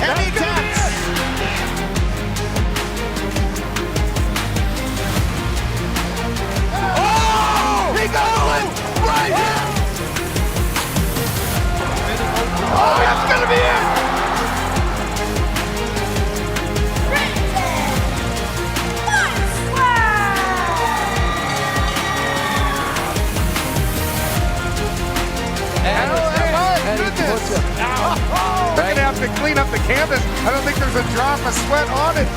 And he taps. Oh! He got it right here. Oh, that's gonna be it. They're gonna have to clean up the canvas. I don't think there's a drop of sweat on it.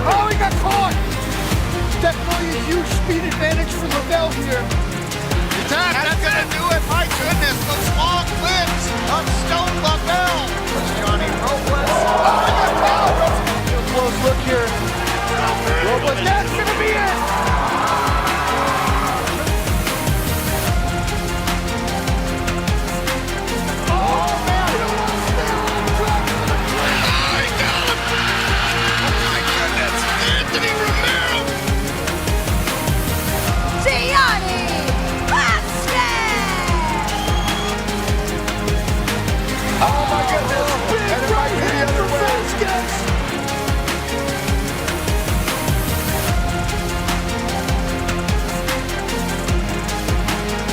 Oh, he got caught! Definitely a huge speed advantage for Lavelle here. That's gonna do it. My goodness, those long limbs of Stone Lavelle. Johnny Robles. Oh, he got caught! Real close look here. Robles, that's gonna be it! Oh, man! I got him. Oh, my goodness. Anthony Romero. Gianni Vasquez! Oh my goodness! And it might be the other way.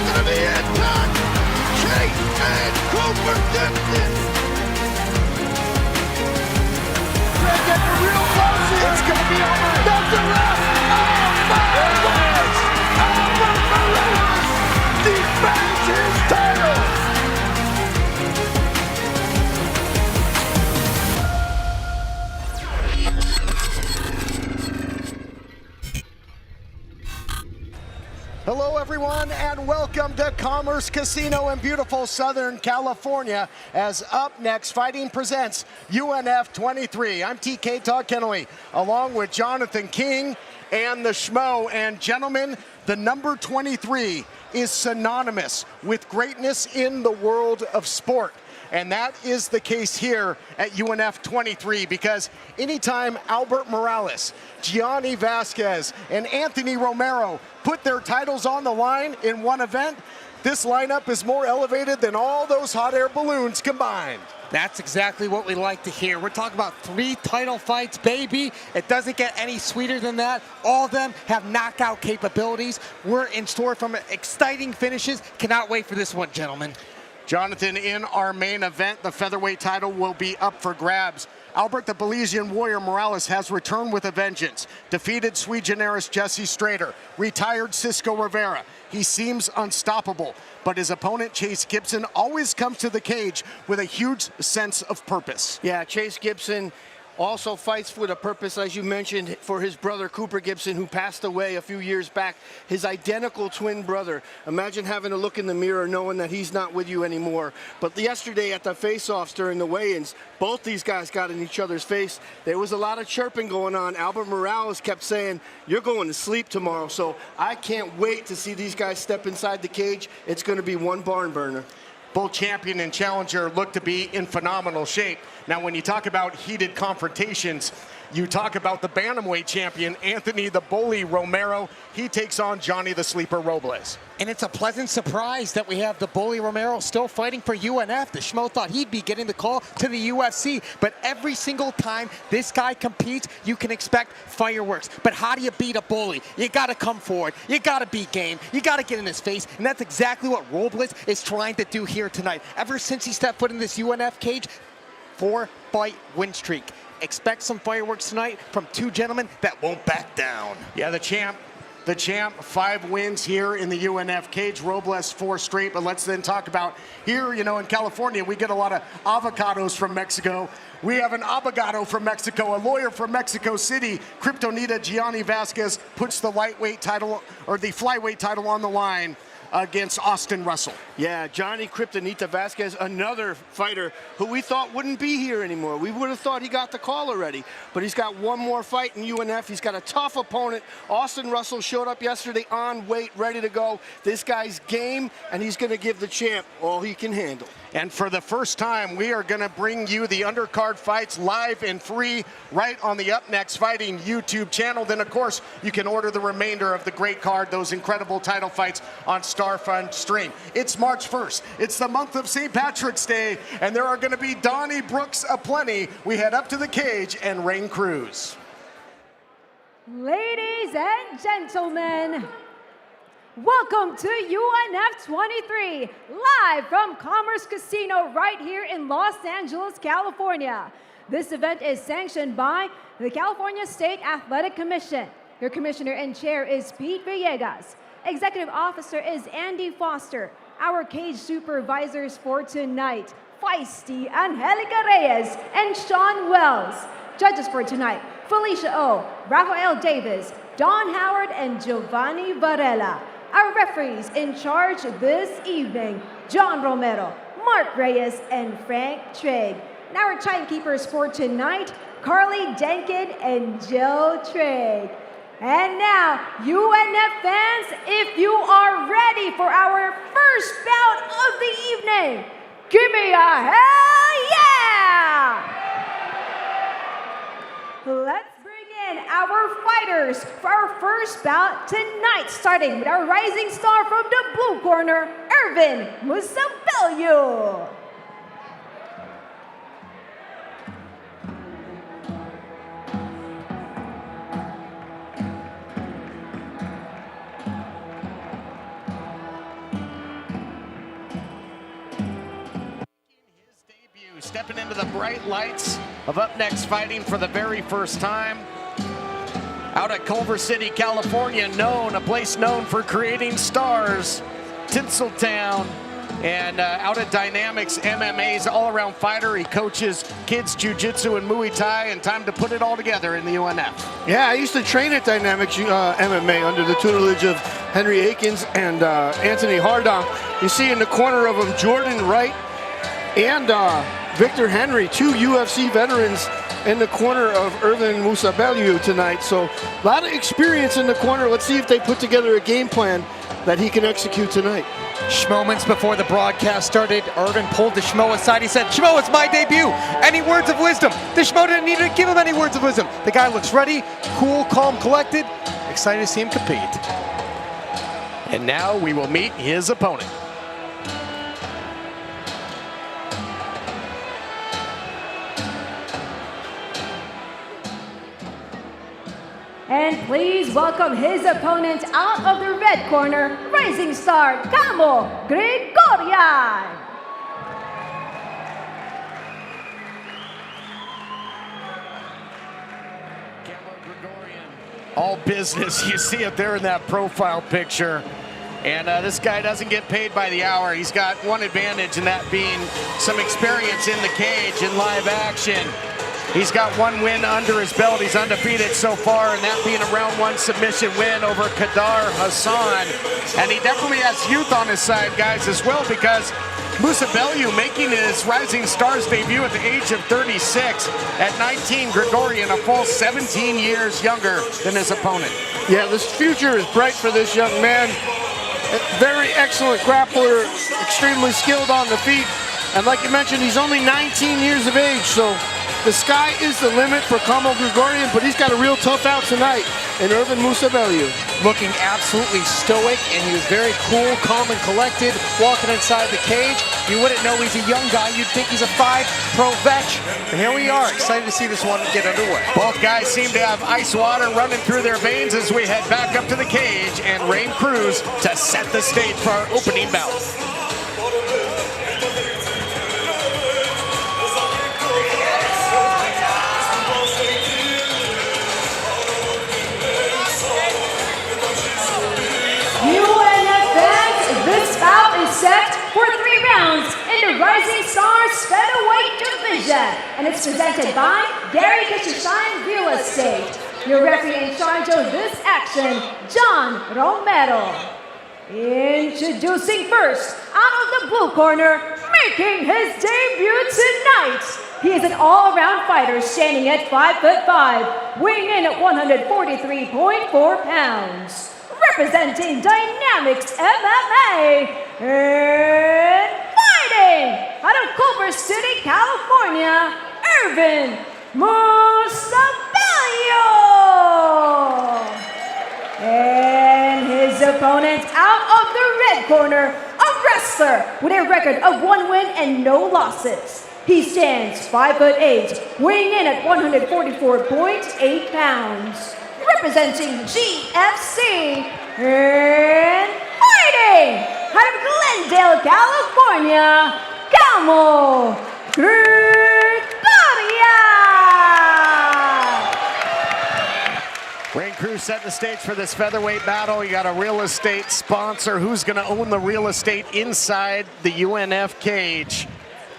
Gonna be it, Doc. Chase and Cooper Gibson. They're getting real close here. It's gonna be over. That's a wrap. It was! Albert Morales defends his title. Hello, everyone, and welcome to Commerce Casino in beautiful Southern California as UpNext Fighting presents UNF23. I'm TK Todd Kennelly, along with Jonathan King and the Schmo. And gentlemen, the number 23 is synonymous with greatness in the world of sport. And that is the case here at UNF23, because anytime Albert Morales, Gianni Vasquez, and Anthony Romero put their titles on the line in one event, this lineup is more elevated than all those hot air balloons combined. That's exactly what we like to hear. We're talking about 3 title fights, baby. It doesn't get any sweeter than that. All of them have knockout capabilities. We're in store from exciting finishes. Cannot wait for this one, gentlemen. Jonathan, in our main event, the featherweight title will be up for grabs. Albert the Belizean Warrior Morales has returned with a vengeance. Defeated sui generis Jesse Strader. Retired Cisco Rivera. He seems unstoppable, but his opponent Chase Gibson always comes to the cage with a huge sense of purpose. Yeah, Chase Gibson also fights with a purpose, as you mentioned, for his brother Cooper Gibson, who passed away a few years back, his identical twin brother. Imagine having to look in the mirror knowing that he's not with you anymore. But yesterday at the face-offs during the weigh-ins, both these guys got in each other's face. There was a lot of chirping going on. Albert Morales kept saying, "You're going to sleep tomorrow." So I can't wait to see these guys step inside the cage. It's going to be one barn burner. Both champion and challenger look to be in phenomenal shape. Now, when you talk about heated confrontations, you talk about the bantamweight champion, Anthony the Bully Romero. He takes on Johnny the Sleeper Robles. And it's a pleasant surprise that we have the Bully Romero still fighting for UNF. The Schmo thought he'd be getting the call to the UFC, but every single time this guy competes, you can expect fireworks. But how do you beat a bully? You gotta come forward, you gotta be game, you gotta get in his face, and that's exactly what Robles is trying to do here tonight. Ever since he stepped foot in this UNF cage, 4-fight win streak. Expect some fireworks tonight from 2 gentlemen that won't back down. Yeah, the champ, 5 wins here in the UNF cage. Robles 4 straight, but let's then talk about here, you know, in California, we get a lot of avocados from Mexico. We have an abogado from Mexico, a lawyer from Mexico City. Kryptonita Gianni Vasquez puts the lightweight title, or the flyweight title on the line against Austin Russell. Yeah, Johnny Kryptonita Vasquez, another fighter who we thought wouldn't be here anymore. We would have thought he got the call already, but he's got one more fight in UNF. He's got a tough opponent. Austin Russell showed up yesterday on weight, ready to go. This guy's game, and he's going to give the champ all he can handle. And for the first time, we are going to bring you the undercard fights live and free right on the UpNext Fighting YouTube channel. Then, of course, you can order the remainder of the great card, those incredible title fights on Starfund stream. It's March 1st. It's the month of St. Patrick's Day, and there are going to be Donnie Brooks aplenty. We head up to the cage and Rain Cruz. Ladies and gentlemen, welcome to UNF23, live from Commerce Casino right here in Los Angeles, California. This event is sanctioned by the California State Athletic Commission. Your commissioner and chair is Pete Villegas. Executive officer is Andy Foster. Our cage supervisors for tonight, Feisty, Angelica Reyes, and Sean Wells. Judges for tonight, Felicia O, Rafael Davis, Don Howard, and Giovanni Varela. Our referees in charge this evening, John Romero, Mark Reyes, and Frank Trigg. And our timekeepers for tonight, Carly Denkin and Jill Trigg. And now, UNF fans, if you are ready for our first bout of the evening, give me a hell yeah! Let's bring in our fighters for our first bout tonight, starting with our rising star from the blue corner, Irvin Musabelio. Stepping into the bright lights of UpNext Fighting for the very first time. Out at Culver City, California, a place known for creating stars, Tinseltown. And out at Dynamics MMA's all-around fighter. He coaches kids jiu-jitsu and Muay Thai, and time to put it all together in the UNF. Yeah, I used to train at Dynamics MMA under the tutelage of Henry Akins and Anthony Hardong. You see in the corner of him Jordan Wright and Victor Henry, two UFC veterans in the corner of Irvin Musabelio tonight. So a lot of experience in the corner. Let's see if they put together a game plan that he can execute tonight. Moments before the broadcast started, Irvin pulled the Schmo aside. He said, Schmo, it's my debut. Any words of wisdom? The Schmo didn't need to give him any words of wisdom. The guy looks ready, cool, calm, collected. Excited to see him compete. And now we will meet his opponent. And please welcome his opponent out of the red corner, rising star, Kamo, Grigoryan. Kamo Grigoryan. All business, you see it there in that profile picture. And this guy doesn't get paid by the hour. He's got one advantage, and that being some experience in the cage in live action. He's got one win under his belt. He's undefeated so far, and that being a round one submission win over Kadar Hassan. And he definitely has youth on his side, guys, as well, because Musabelio making his Rising Stars debut at the age of 36. At 19, Grigoryan, a full 17 years younger than his opponent. Yeah, this future is bright for this young man. Very excellent grappler, extremely skilled on the feet. And like you mentioned, he's only 19 years of age, so the sky is the limit for Kamo Grigoryan, but he's got a real tough out tonight in Irvin Musabelio. Looking absolutely stoic, and he was very cool, calm, and collected, walking inside the cage. You wouldn't know he's a young guy. You'd think he's a 5-pro vet. And here we are, excited to see this one get underway. Both guys seem to have ice water running through their veins as we head back up to the cage and Rain Cruz to set the stage for our opening bout. Set for 3 rounds in the Rising Stars Featherweight Division, and it's presented by Gary Kishishine Real Estate. Your referee in charge of this action, John Romero. Introducing first, out of the blue corner, making his debut tonight. He is an all-around fighter standing at 5'5", weighing in at 143.4 pounds. Representing Dynamics MMA and fighting out of Culver City, California, Irvin Musabelio. And his opponent out of the red corner, a wrestler with a record of 1 win and no losses. He stands 5'8", weighing in at 144.8 pounds. Representing GFC and fighting out of Glendale, California, Kamo Grigoryan. Ring crew setting the stage for this featherweight battle. You got a real estate sponsor. Who's going to own the real estate inside the UNF cage?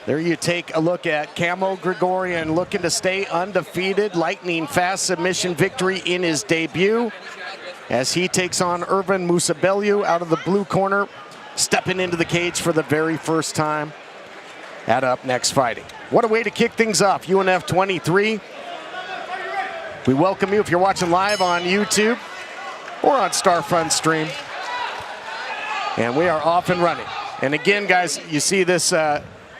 There you take a look at Kamo Grigoryan looking to stay undefeated. Lightning fast submission victory in his debut as he takes on Irvin Musabelio out of the blue corner, stepping into the cage for the very first time at UpNext Fighting. What a way to kick things off, UNF23. We welcome you if you're watching live on YouTube or on Starfund stream. And we are off and running. And again, guys, you see this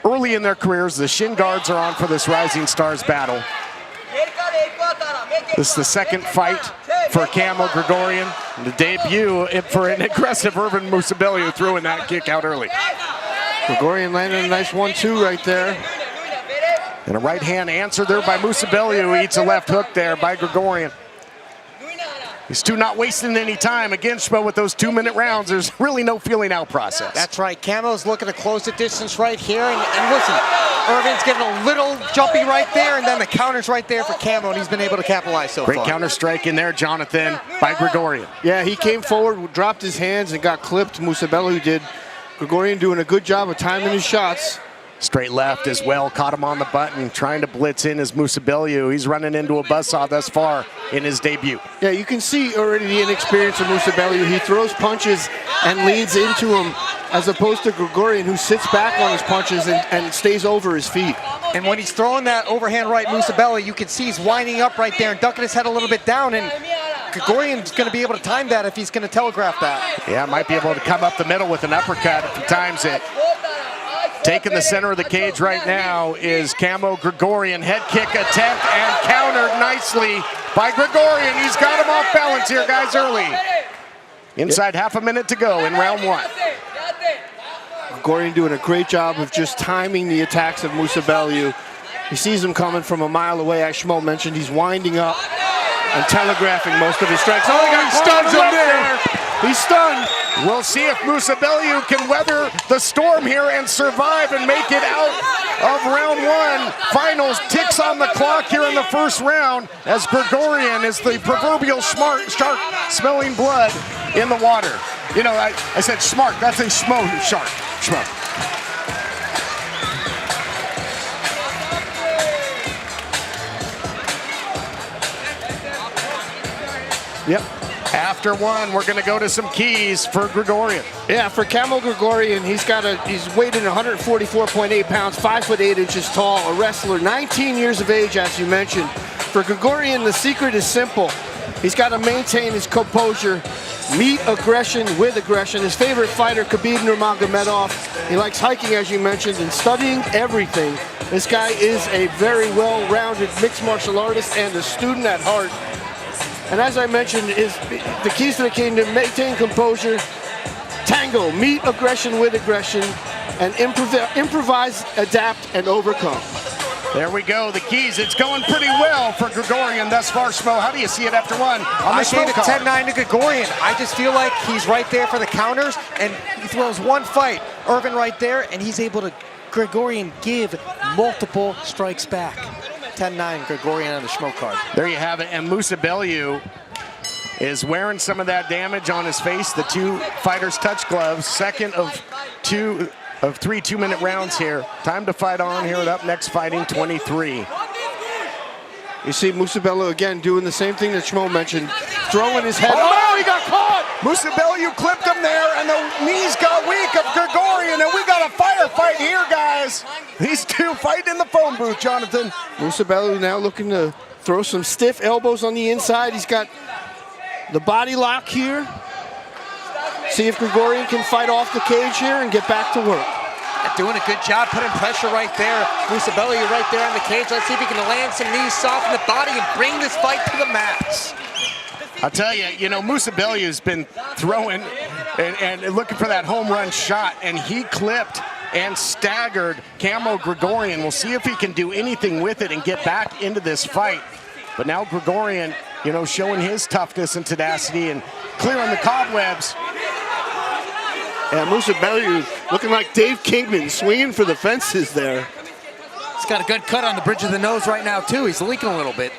early in their careers, the shin guards are on for this Rising Stars battle. This is the second fight for Kamo Grigoryan. The debut for an aggressive Irvin Musabelio, who threw in that kick out early. Grigoryan landed a nice 1-2 right there. And a right hand answer there by Musabelio, who eats a left hook there by Grigoryan. These two not wasting any time. Again, Schmo, with those 2-minute rounds, there's really no feeling out process. That's right. Kamo's looking to close the distance right here. And listen, Irvin's getting a little jumpy right there, and then the counter's right there for Kamo, and he's been able to capitalize so far. Great counter strike in there, Jonathan, by Grigoryan. Yeah, he came forward, dropped his hands, and got clipped. Musabelio did. Grigoryan doing a good job of timing his shots. Straight left as well, caught him on the button, trying to blitz in as Musabelio. He's running into a buzzsaw thus far in his debut. Yeah, you can see already the inexperience of Musabelio. He throws punches and leads into him, as opposed to Grigoryan, who sits back on his punches and stays over his feet. And when he's throwing that overhand right, Musabelio, you can see he's winding up right there and ducking his head a little bit down, and Grigoryan's going to be able to time that if he's going to telegraph that. Yeah, might be able to come up the middle with an uppercut if he times it. Taking the center of the cage right now is Kamo Grigoryan. Head kick attempt and countered nicely by Grigoryan. He's got him off balance here, guys, early. Inside half a minute to go in round one. Grigoryan doing a great job of just timing the attacks of Musabelio. He sees him coming from a mile away. As Schmo mentioned, he's winding up and telegraphing most of his strikes. Oh, he stuns him there. He's stunned. We'll see if Musabelio can weather the storm here and survive and make it out of round one. Finals ticks on the clock here in the first round as Grigoryan is the proverbial shark smelling blood in the water. You know, I said smart, that's a schmo shark. Schmo. Yep. After one, we're going to go to some keys for Grigoryan. Yeah, for Kamo Grigoryan, he's weighed in 144.8 pounds, 5'8" tall, a wrestler, 19 years of age, as you mentioned. For Grigoryan, the secret is simple. He's got to maintain his composure, meet aggression with aggression. His favorite fighter, Khabib Nurmagomedov, he likes hiking, as you mentioned, and studying everything. This guy is a very well-rounded mixed martial artist and a student at heart. And as I mentioned, the keys to the kingdom: maintain composure, tango, meet aggression with aggression, and improvise, adapt, and overcome. There we go, the keys. It's going pretty well for Grigoryan thus far, Schmo. How do you see it after one? I gave it 10-9 to Grigoryan. I just feel like he's right there for the counters, and he throws one fight. Irvin right there, and he's able to, Grigoryan, give multiple strikes back. 10-9 Grigoryan on the Schmo card. There you have it, and Musabelio is wearing some of that damage on his face. The two fighters touch gloves. Second of three 2-minute rounds here. Time to fight on here at UpNext Fighting 23. You see Musabelio again doing the same thing that Schmo mentioned, throwing his head. Oh, he got caught! Musabelyu clipped him there, and the knees got weak of Grigoryan, and we got a firefight here, guys. These two fighting in the phone booth, Jonathan. Musabelyu now looking to throw some stiff elbows on the inside. He's got the body lock here. See if Grigoryan can fight off the cage here and get back to work. Doing a good job putting pressure right there. Musabelyu right there on the cage. Let's see if he can land some knees, soften the body, and bring this fight to the max. I'll tell you, Musabelyu's been throwing and looking for that home run shot, and he clipped and staggered Kamo Grigoryan. We'll see if he can do anything with it and get back into this fight. But now Grigoryan, showing his toughness and tenacity and clearing the cobwebs. Yeah, Musabelyu looking like Dave Kingman, swinging for the fences there. He's got a good cut on the bridge of the nose right now, too. He's leaking a little bit.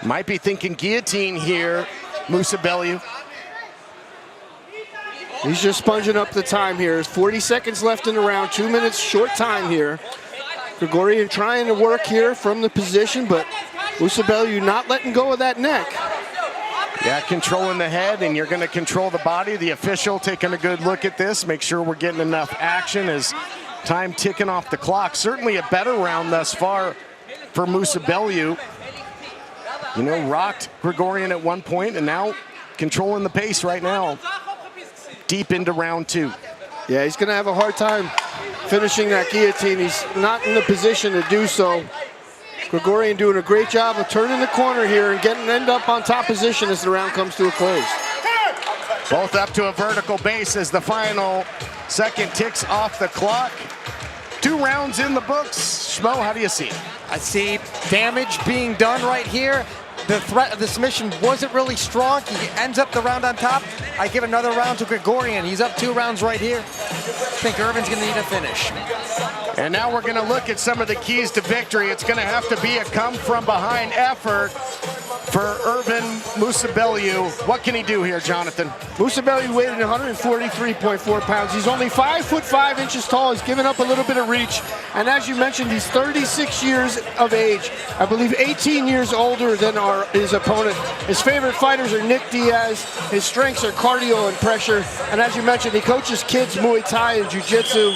Might be thinking guillotine here, Musabelyu. He's just sponging up the time here. There's 40 seconds left in the round, 2 minutes short time here. Grigoryan trying to work here from the position, but Musabelyu not letting go of that neck. Yeah, controlling the head, and you're going to control the body. The official taking a good look at this, make sure we're getting enough action as time ticking off the clock. Certainly a better round thus far for Musabelyu. Rocked Grigoryan at one point, and now controlling the pace right now, deep into round 2. Yeah, he's going to have a hard time finishing that guillotine. He's not in the position to do so. Grigoryan doing a great job of turning the corner here and end up on top position as the round comes to a close. Both up to a vertical base as the final second ticks off the clock. 2 rounds in the books. Schmo, how do you see it? I see damage being done right here. The threat of the submission wasn't really strong. He ends up the round on top. I give another round to Grigoryan. He's up 2 rounds right here. I think Irvin's going to need a finish. And now we're going to look at some of the keys to victory. It's going to have to be a come-from-behind effort for Irvin Musabelyu. What can he do here, Jonathan? Musabelyu weighed 143.4 pounds. He's only 5'5" tall. He's given up a little bit of reach. And as you mentioned, he's 36 years of age. I believe 18 years older than his opponent. His favorite fighters are Nick Diaz. His strengths are cardio and pressure. And as you mentioned, he coaches kids Muay Thai and Jiu-Jitsu.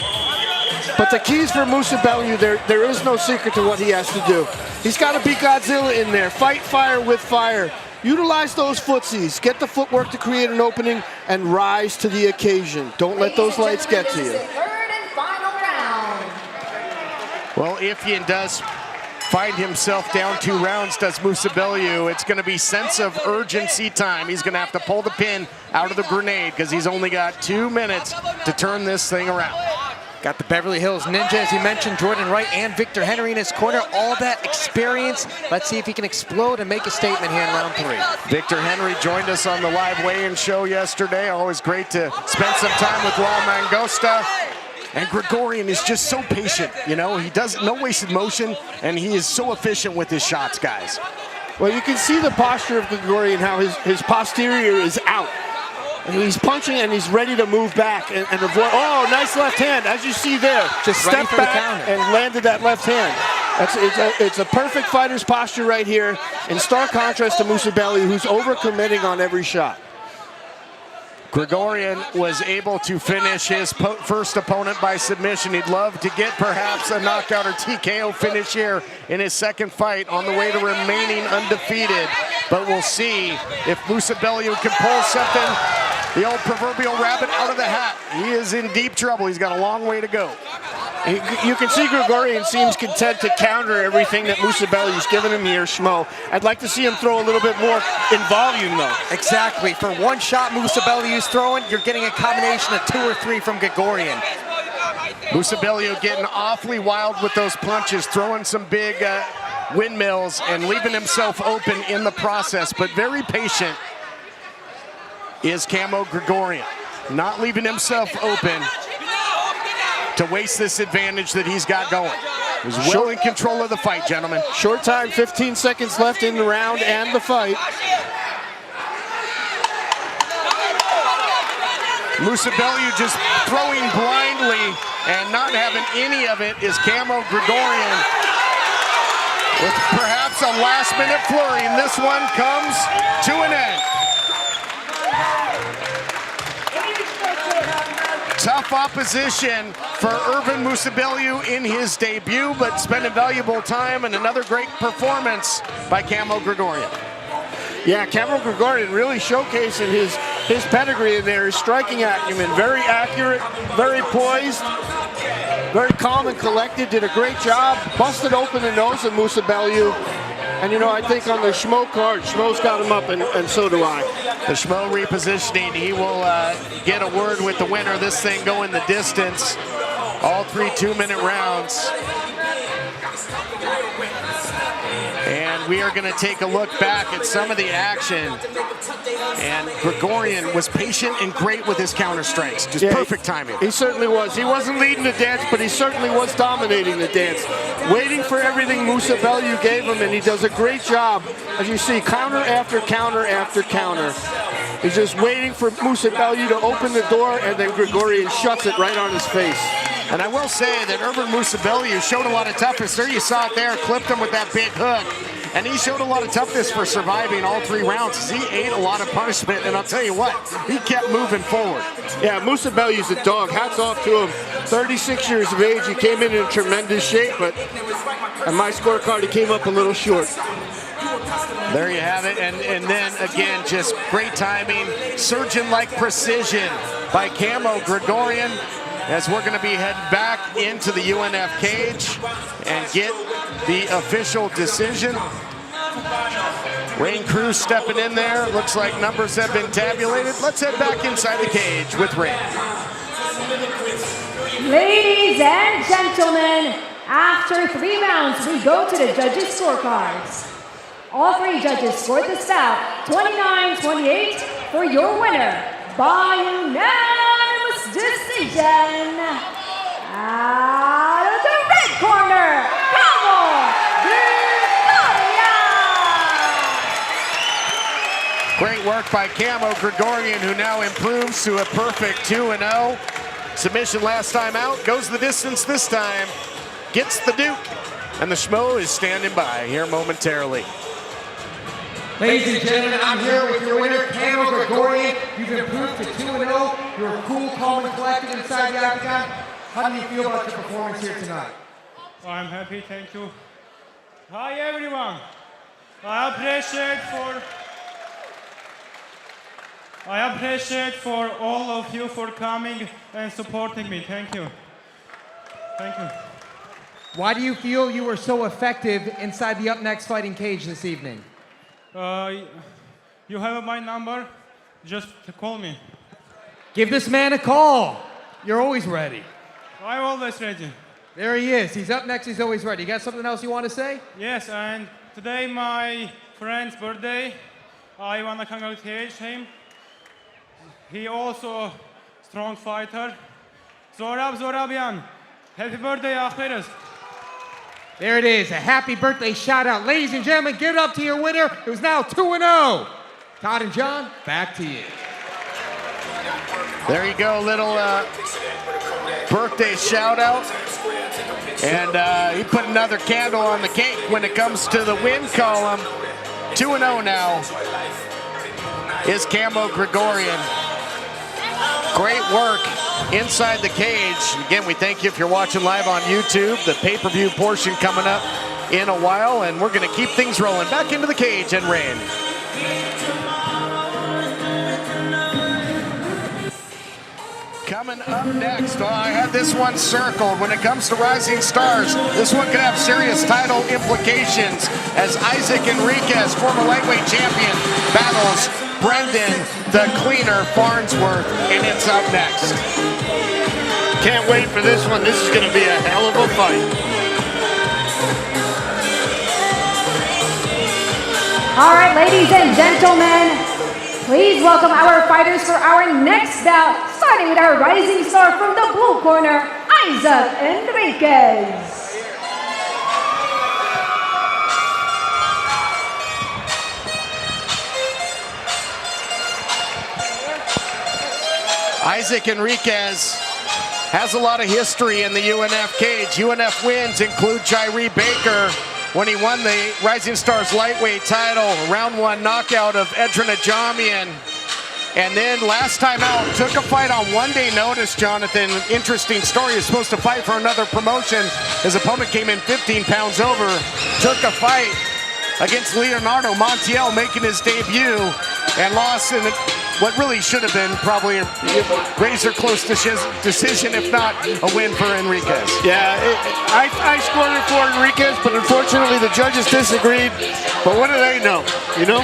But the keys for Musabelyu, there is no secret to what he has to do. He's got to be Godzilla in there. Fight fire with fire. Utilize those footsies. Get the footwork to create an opening and rise to the occasion. Don't let those lights get to you. Third and final round. Well, Ifyin does find himself down 2 rounds, does Musabelyu. It's going to be sense of urgency time. He's going to have to pull the pin out of the grenade because he's only got 2 minutes to turn this thing around. Got the Beverly Hills Ninja, as you mentioned, Jordan Wright and Victor Henry in his corner. All that experience. Let's see if he can explode and make a statement here in round 3. Victor Henry joined us on the live weigh-in show yesterday. Always great to spend some time with Raul Mangosta. And Grigoryan is just so patient, He does no wasted motion, and he is so efficient with his shots, guys. Well, you can see the posture of Grigoryan, how his posterior is out. And he's punching and he's ready to move back and avoid. Oh, nice left hand, as you see there. Just stepped back and landed that left hand. It's a perfect fighter's posture right here, in stark contrast to Musabelyu, who's overcommitting on every shot. Grigoryan was able to finish his first opponent by submission. He'd love to get perhaps a knockout or TKO finish here in his second fight on the way to remaining undefeated. But we'll see if Musabelyu can pull something, the old proverbial rabbit out of the hat. He is in deep trouble. He's got a long way to go. You can see Grigoryan seems content to counter everything that Musabelyu's given him here, Schmo. I'd like to see him throw a little bit more in volume, though. Exactly. For one shot Musabelyu's throwing, you're getting a combination of 2 or 3 from Grigoryan. Musabelyu getting awfully wild with those punches, throwing some big windmills and leaving himself open in the process, but very patient is Kamo Grigoryan, not leaving himself open to waste this advantage that he's got going. He's well in control of the fight, gentlemen. Short time, 15 seconds left in the round and the fight. Musabelyu just throwing blindly and not having any of it is Kamo Grigoryan with perhaps a last-minute flurry, and this one comes to an end. Tough opposition for Irvin Musabelliu in his debut, but spending valuable time and another great performance by Kamo Grigoryan. Yeah, Kamo Grigoryan really showcasing his pedigree in there, his striking acumen. Very accurate, very poised, very calm and collected, did a great job. Busted open the nose of Musabelliu. And you know, I think on the Schmo card, Schmo's got him up, and so do I. The Schmo repositioning, he will get a word with the winner. This thing going the distance. All 3 2-minute rounds. And we are going to take a look back at some of the action. And Grigoryan was patient and great with his counter strikes. Just perfect timing. He certainly was. He wasn't leading the dance, but he certainly was dominating the dance. Waiting for everything Musabelliu gave him, and he does a great job. As you see, counter after counter after counter. He's just waiting for Musabelliu to open the door, and then Grigoryan shuts it right on his face. And I will say that Irvin Musabelliu showed a lot of toughness. There you saw it there, clipped him with that big hook. And he showed a lot of toughness for surviving all 3 rounds. He ate a lot of punishment, and I'll tell you what, he kept moving forward. Yeah, Musabelliu's a dog. Hats off to him. 36 years of age. He came in tremendous shape, but on my scorecard, he came up a little short. There you have it. And then, again, just great timing. Surgeon-like precision by Kamo Grigoryan, as we're going to be heading back into the UNF cage and get the official decision. Rain Cruz stepping in there. Looks like numbers have been tabulated. Let's head back inside the cage with Rain. Ladies and gentlemen, after 3 rounds, we go to the judges' scorecards. All 3 judges scored this bout 29-28 for your winner by unanimous decision. Out of the red corner, Kamo Grigoryan. Great work by Kamo Grigoryan, who now improves to a perfect 2-0. Submission last time out, goes the distance this time, gets the Duke, and the Schmo is standing by here momentarily. Ladies and gentlemen, I'm here with your winner, Kamo Grigoryan. You've improved to 2-0. You're cool, calm, and collected inside the octagon. How do you feel about your performance here tonight? I'm happy, thank you. Hi everyone. I appreciate for all of you for coming and supporting me. Thank you. Thank you. Why do you feel you were so effective inside the UpNext fighting cage this evening? You have my number, just to call me. Give this man a call. You're always ready. I'm always ready. There he is. He's up next. He's always ready. You got something else you want to say? Yes, and today my friend's birthday. I want to congratulate him. He also a strong fighter. Zorab Zorabian. Happy birthday, Akhiris. There it is, a happy birthday shout out. Ladies and gentlemen, give it up to your winner, who's now 2-0. Todd and John, back to you. There you go, little birthday shout out. And he put another candle on the cake when it comes to the win column. 2-0 now is Kamo Grigoryan. Great work inside the cage. Again, we thank you if you're watching live on YouTube. The pay-per-view portion coming up in a while, and we're going to keep things rolling. Back into the cage and Rain. Coming up next, I had this one circled. When it comes to Rising Stars, this one could have serious title implications as Isaac Enriquez, former lightweight champion, battles Brendan the Cleaner Farnsworth, and it's up next. Can't wait for this one. This is going to be a hell of a fight. All right, ladies and gentlemen, please welcome our fighters for our next bout, starting with our rising star from the blue corner, Isaac Enriquez. Isaac Enriquez has a lot of history in the UNF cage. UNF wins include Jairi Baker when he won the Rising Stars lightweight title, round 1 knockout of Edrin Ajamian. And then last time out, took a fight on one-day notice, Jonathan. Interesting story. He was supposed to fight for another promotion. His opponent came in 15 pounds over. Took a fight against Leonardo, Montiel making his debut, and lost in what really should have been probably a razor-close decision, if not a win for Enriquez. Yeah, I scored it for Enriquez, but unfortunately the judges disagreed. But what do they know, you know?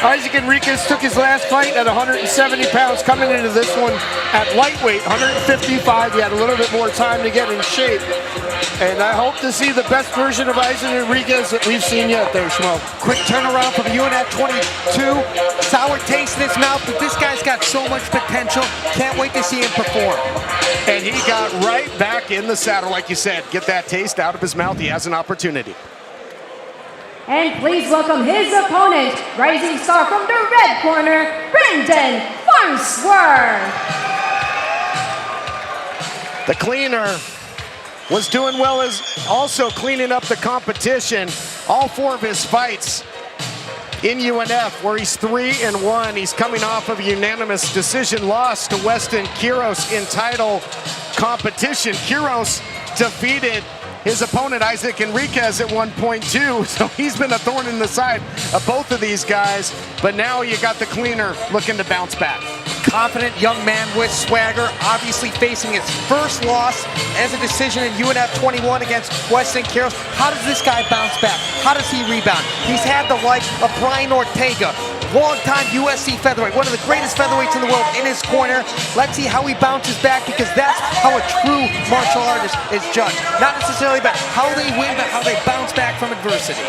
Isaac Enriquez took his last fight at 170 pounds, coming into this one at lightweight, 155. He had a little bit more time to get in shape. And I hope to see the best version of Isaac Enriquez that we've seen yet there, Schmo. Quick turnaround from UNF22. Sour taste in his mouth, but this guy's got so much potential. Can't wait to see him perform. And he got right back in the saddle, like you said. Get that taste out of his mouth. He has an opportunity. And please welcome his opponent, rising star from the red corner, Brendan Farnsworth. The cleaner was doing well, as also cleaning up the competition. All 4 of his fights in UNF, where he's 3-1. He's coming off of a unanimous decision loss to Weston Quiros in title competition. Quiros defeated his opponent, Isaac Enriquez, at 1.2, so he's been a thorn in the side of both of these guys. But now you got the cleaner looking to bounce back. Confident young man with swagger, obviously facing his first loss as a decision in UNF21 against Weston Quiros. How does this guy bounce back? How does he rebound? He's had the likes of Brian Ortega, long-time USC featherweight, one of the greatest featherweights in the world, in his corner. Let's see how he bounces back, because that's how a true martial artist is judged. Not necessarily about how they win, but how they bounce back from adversity.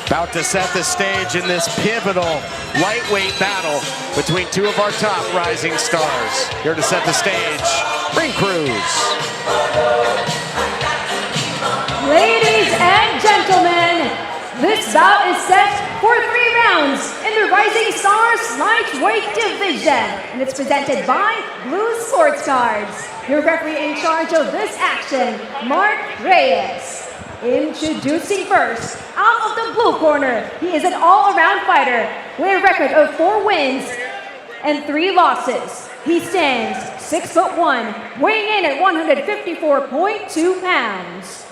About to set the stage in this pivotal lightweight battle between 2 of our top rising stars. Here to set the stage, Ring Crews. Ladies and gentlemen, this bout is set for 3 rounds in the Rising Stars lightweight division, and it's presented by Blue Sports Cards. Your referee in charge of this action, Mark Reyes. Introducing first, out of the blue corner, he is an all-around fighter with a record of 4 wins and 3 losses. He stands 6'1", weighing in at 154.2 pounds.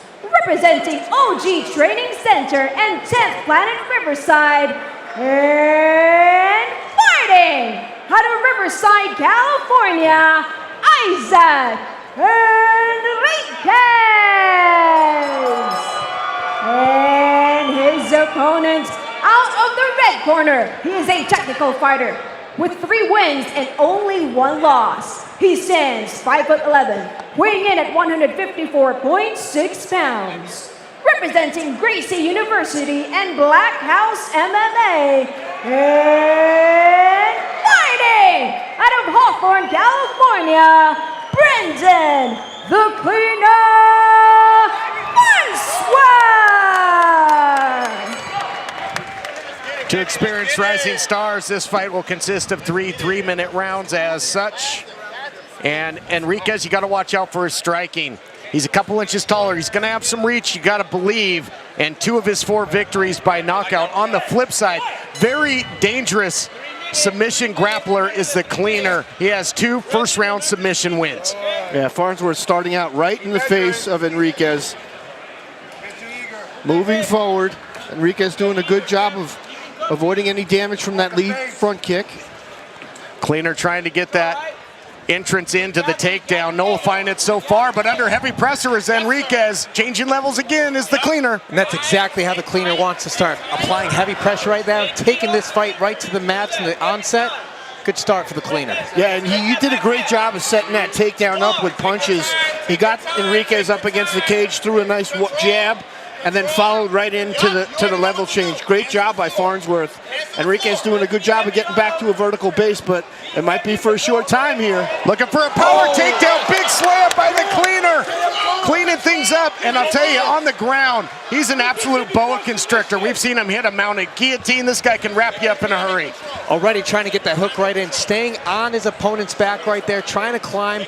Representing OG Training Center and 10th Planet Riverside, and fighting out of Riverside, California, Isaac Enriquez. And his opponent, out of the red corner, he is a technical fighter with 3 wins and only 1 loss. He stands 5'11", weighing in at 154.6 pounds. Representing Gracie University and Black House MMA, and fighting out of Hawthorne, California, Brendan the Cleaner Farnsworth. To experienced rising stars, this fight will consist of 3 3-minute rounds as such. And Enriquez, you got to watch out for his striking. He's a couple inches taller. He's going to have some reach, you got to believe. And 2 of his 4 victories by knockout. On the flip side, very dangerous submission grappler is the cleaner. He has 2 first-round submission wins. Yeah, Farnsworth starting out right in the face of Enriquez. Moving forward, Enriquez doing a good job of avoiding any damage from that lead front kick. Cleaner trying to get that entrance into the takedown, nullifying it so far, but under heavy pressure is Enriquez. Changing levels again is the cleaner. And that's exactly how the cleaner wants to start. Applying heavy pressure right now, taking this fight right to the mats in the onset. Good start for the cleaner. Yeah, and he did a great job of setting that takedown up with punches. He got Enriquez up against the cage, threw a nice jab, and then followed right into the level change. Great job by Farnsworth. Enriquez doing a good job of getting back to a vertical base, but it might be for a short time here. Looking for a power takedown, big slam by the cleaner. Cleaning things up, and I'll tell you, on the ground, he's an absolute boa constrictor. We've seen him hit a mounted guillotine. This guy can wrap you up in a hurry. Already trying to get that hook right in, staying on his opponent's back right there, trying to climb,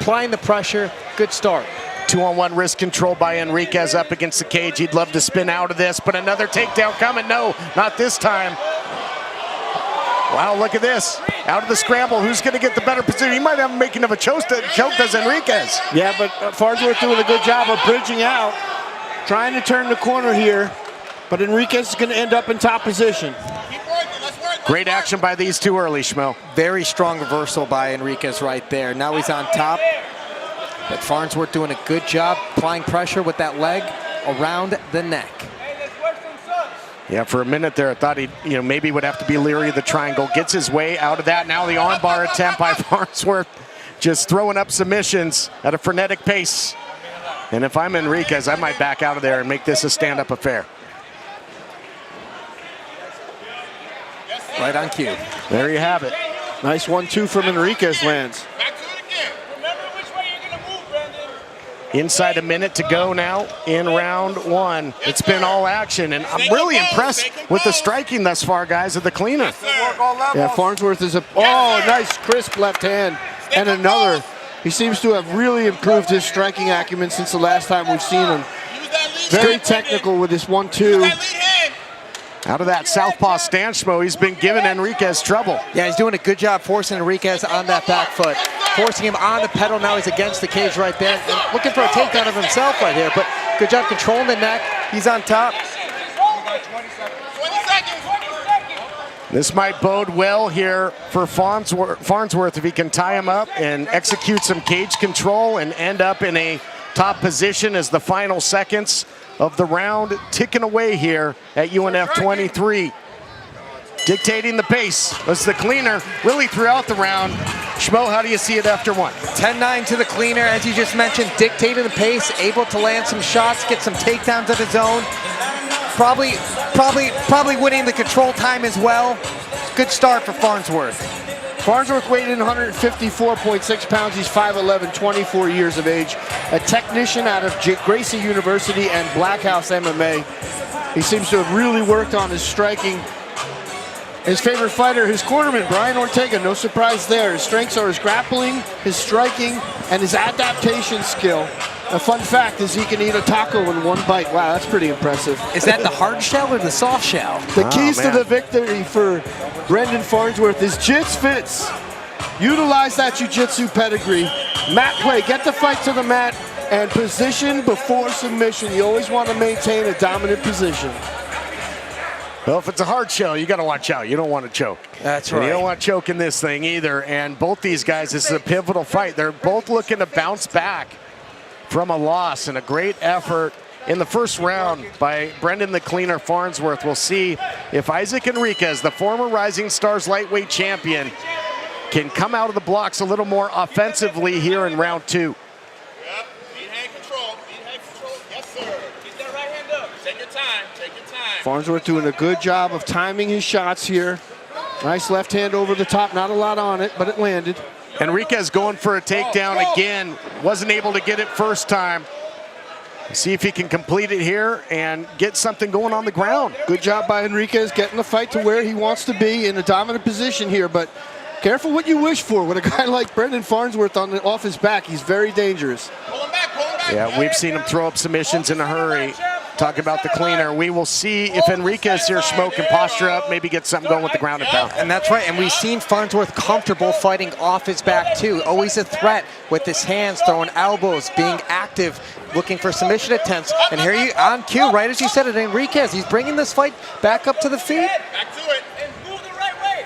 applying the pressure. Good start. 2-on-1 wrist control by Enriquez up against the cage. He'd love to spin out of this, but another takedown coming. No, not this time. Wow, look at this. Out of the scramble, who's going to get the better position? He might have him making of a choke as Enriquez. Yeah, but Farnsworth doing a good job of bridging out, trying to turn the corner here, but Enriquez is going to end up in top position. Great action by these two early, Schmo. Very strong reversal by Enriquez right there. Now he's on top, but Farnsworth doing a good job applying pressure with that leg around the neck. Yeah, for a minute there, I thought he, maybe would have to be leery of the triangle. Gets his way out of that. Now the armbar attempt by Farnsworth, just throwing up submissions at a frenetic pace. And if I'm Enriquez, I might back out of there and make this a stand-up affair. Right on cue. There you have it. Nice 1-2 from Enriquez lands. Inside a minute to go now in round one. It's been all action, and I'm really impressed with the striking thus far, guys, of the cleaner. Yeah, Farnsworth is nice crisp left hand, and another. He seems to have really improved his striking acumen since the last time we've seen him. Very technical with this 1-2. Out of that southpaw stance, Schmo, he's been giving Enriquez trouble. Yeah, he's doing a good job forcing Enriquez on that back foot. Forcing him on the pedal, now he's against the cage right there. And looking for a takedown of himself right here, but good job controlling the neck. He's on top. This might bode well here for Farnsworth if he can tie him up and execute some cage control and end up in a top position as the final seconds of the round ticking away here at UNF23. Dictating the pace was the cleaner really throughout the round. Schmo, how do you see it after one? 10-9 to the cleaner, as you just mentioned, dictating the pace, able to land some shots, get some takedowns of his own. Probably winning the control time as well. Good start for Farnsworth. Farnsworth weighed in 154.6 pounds. He's 5'11", 24 years of age. A technician out of Gracie University and Black House MMA. He seems to have really worked on his striking. His favorite fighter, his cornerman, Brian Ortega, no surprise there. His strengths are his grappling, his striking, and his adaptation skill. A fun fact is he can eat a taco in one bite. Wow, that's pretty impressive. Is that the hard shell or the soft shell? The keys to the victory for Brendan Farnsworth is jits fits. Utilize that jiu-jitsu pedigree. Mat play, get the fight to the mat, and position before submission. You always want to maintain a dominant position. Well, if it's a hard shell, you got to watch out. You don't want to choke. That's right. right. You don't want to choke in this thing either. And both these guys, this is a pivotal fight. They're both looking to bounce back from a loss, and a great effort in the first round by Brendan the Cleaner Farnsworth. We'll see if Isaac Enriquez, the former Rising Stars lightweight champion, can come out of the blocks a little more offensively here in round two. Yep, need hand control, yes sir. Keep that right hand up, take your time, Farnsworth doing a good job of timing his shots here. Nice left hand over the top, not a lot on it, but it landed. Enriquez going for a takedown again. Wasn't able to get it first time. See if he can complete it here and get something going on the ground. Good job by Enriquez getting the fight to where he wants to be in a dominant position here, but careful what you wish for with a guy like Brendan Farnsworth off his back. He's very dangerous. Pull him back. Yeah, we've seen him throw up submissions in a hurry. Talk about the cleaner. We will see if Enriquez here smoke and posture up, maybe get something going with the ground and pound. And that's right, and we've seen Farnsworth comfortable fighting off his back too. Always a threat with his hands, throwing elbows, being active, looking for submission attempts. And here you on cue, right as you said it, Enriquez, he's bringing this fight back up to the feet. Back to it. And move the right way.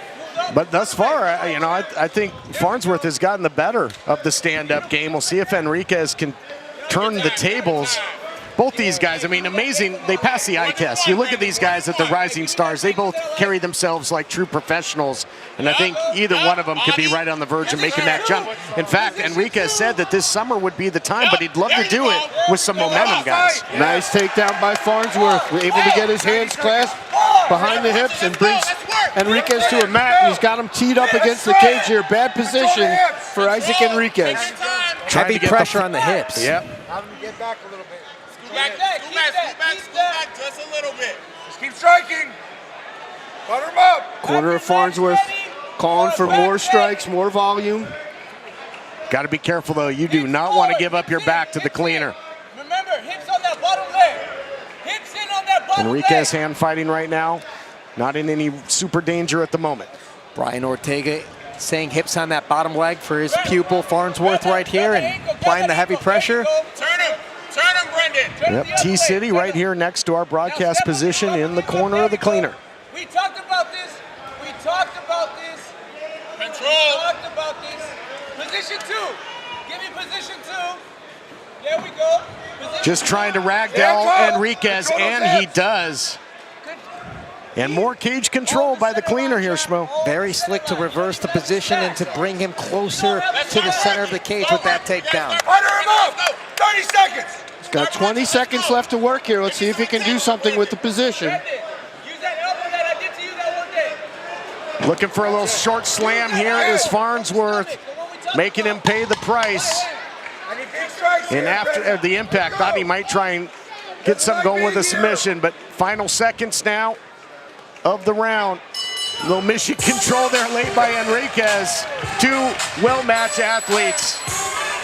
But thus far, I think Farnsworth has gotten the better of the stand-up game. We'll see if Enriquez can turn the tables. Both these guys, I mean, amazing. They pass the eye test. You look at these guys at the Rising Stars, they both carry themselves like true professionals. And I think either one of them could be right on the verge of making that jump. In fact, Enriquez said that this summer would be the time, but he'd love to do it with some momentum, guys. Nice takedown by Farnsworth. We're able to get his hands clasped behind the hips and brings Enriquez to a mat. And he's got him teed up against the cage here. Bad position for Isaac Enriquez. Heavy pressure on the hips. Yep. Have him get back a little bit. Scoot back just a little bit. Just keep striking. Butter him up. Corner of Farnsworth calling for more strikes, more volume. Got to be careful, though. You do not want to give up your back to the cleaner. Remember, hips on that bottom leg. Hips in on that bottom leg. Enriquez hand fighting right now. Not in any super danger at the moment. Brian Ortega saying hips on that bottom leg for his pupil Farnsworth right here and applying the heavy pressure. Turn him, Brendan. Yep, T-City right here next to our broadcast position in the corner of the cleaner. We talked about this. We talked about this. Control. We talked about this. Position 2. Give me position 2. There we go. Position Just trying to ragdoll Enriquez, and he does. And more cage control by the cleaner here, Schmo. Very slick to reverse the position and to bring him closer to the center of the cage with that takedown. Under him up. 30 seconds. He's got 20 seconds left to work here. Let's see if he can do something with the position. Use that elbow that I did to you that one day. Looking for a little short slam here is Farnsworth, making him pay the price. I need big strikes And here, after Brendan. the impact, thought he might try and get something going with a submission, but final seconds now of the round. A little mission control there late by Enriquez. Two well-matched athletes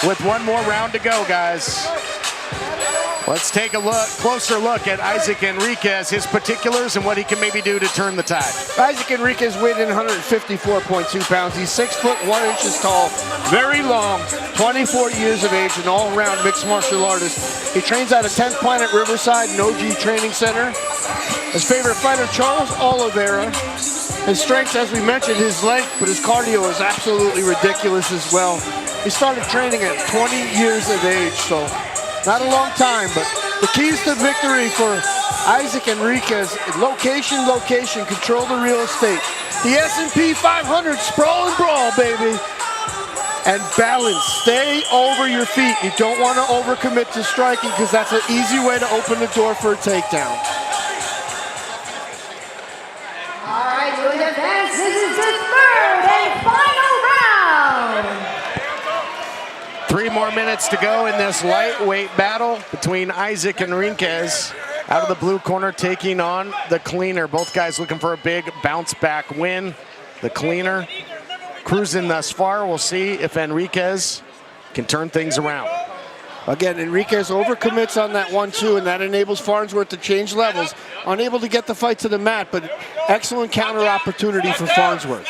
with one more round to go, guys. Let's take a closer look at Isaac Enriquez, his particulars, and what he can maybe do to turn the tide. Isaac Enriquez weighed in 154.2 pounds. He's 6 foot 1 inches tall, very long, 24 years of age, an all-around mixed martial artist. He trains out of 10th Planet Riverside and OG Training Center. His favorite fighter, Charles Oliveira. His strengths, as we mentioned, his length, but his cardio is absolutely ridiculous as well. He started training at 20 years of age, so not a long time, but the keys to victory for Isaac Enriquez: location, location, control the real estate. The S&P 500, sprawl and brawl, baby. And balance, stay over your feet. You don't want to overcommit to striking because that's an easy way to open the door for a takedown. All right, UNF, this is the third and final round. 3 more minutes to go in this lightweight battle between Isaac and Enriquez. Out of the blue corner, taking on the cleaner. Both guys looking for a big bounce back win. The cleaner cruising thus far. We'll see if Enriquez can turn things around. Again, Enriquez overcommits on that 1-2, and that enables Farnsworth to change levels. Unable to get the fight to the mat, but excellent counter opportunity for Farnsworth.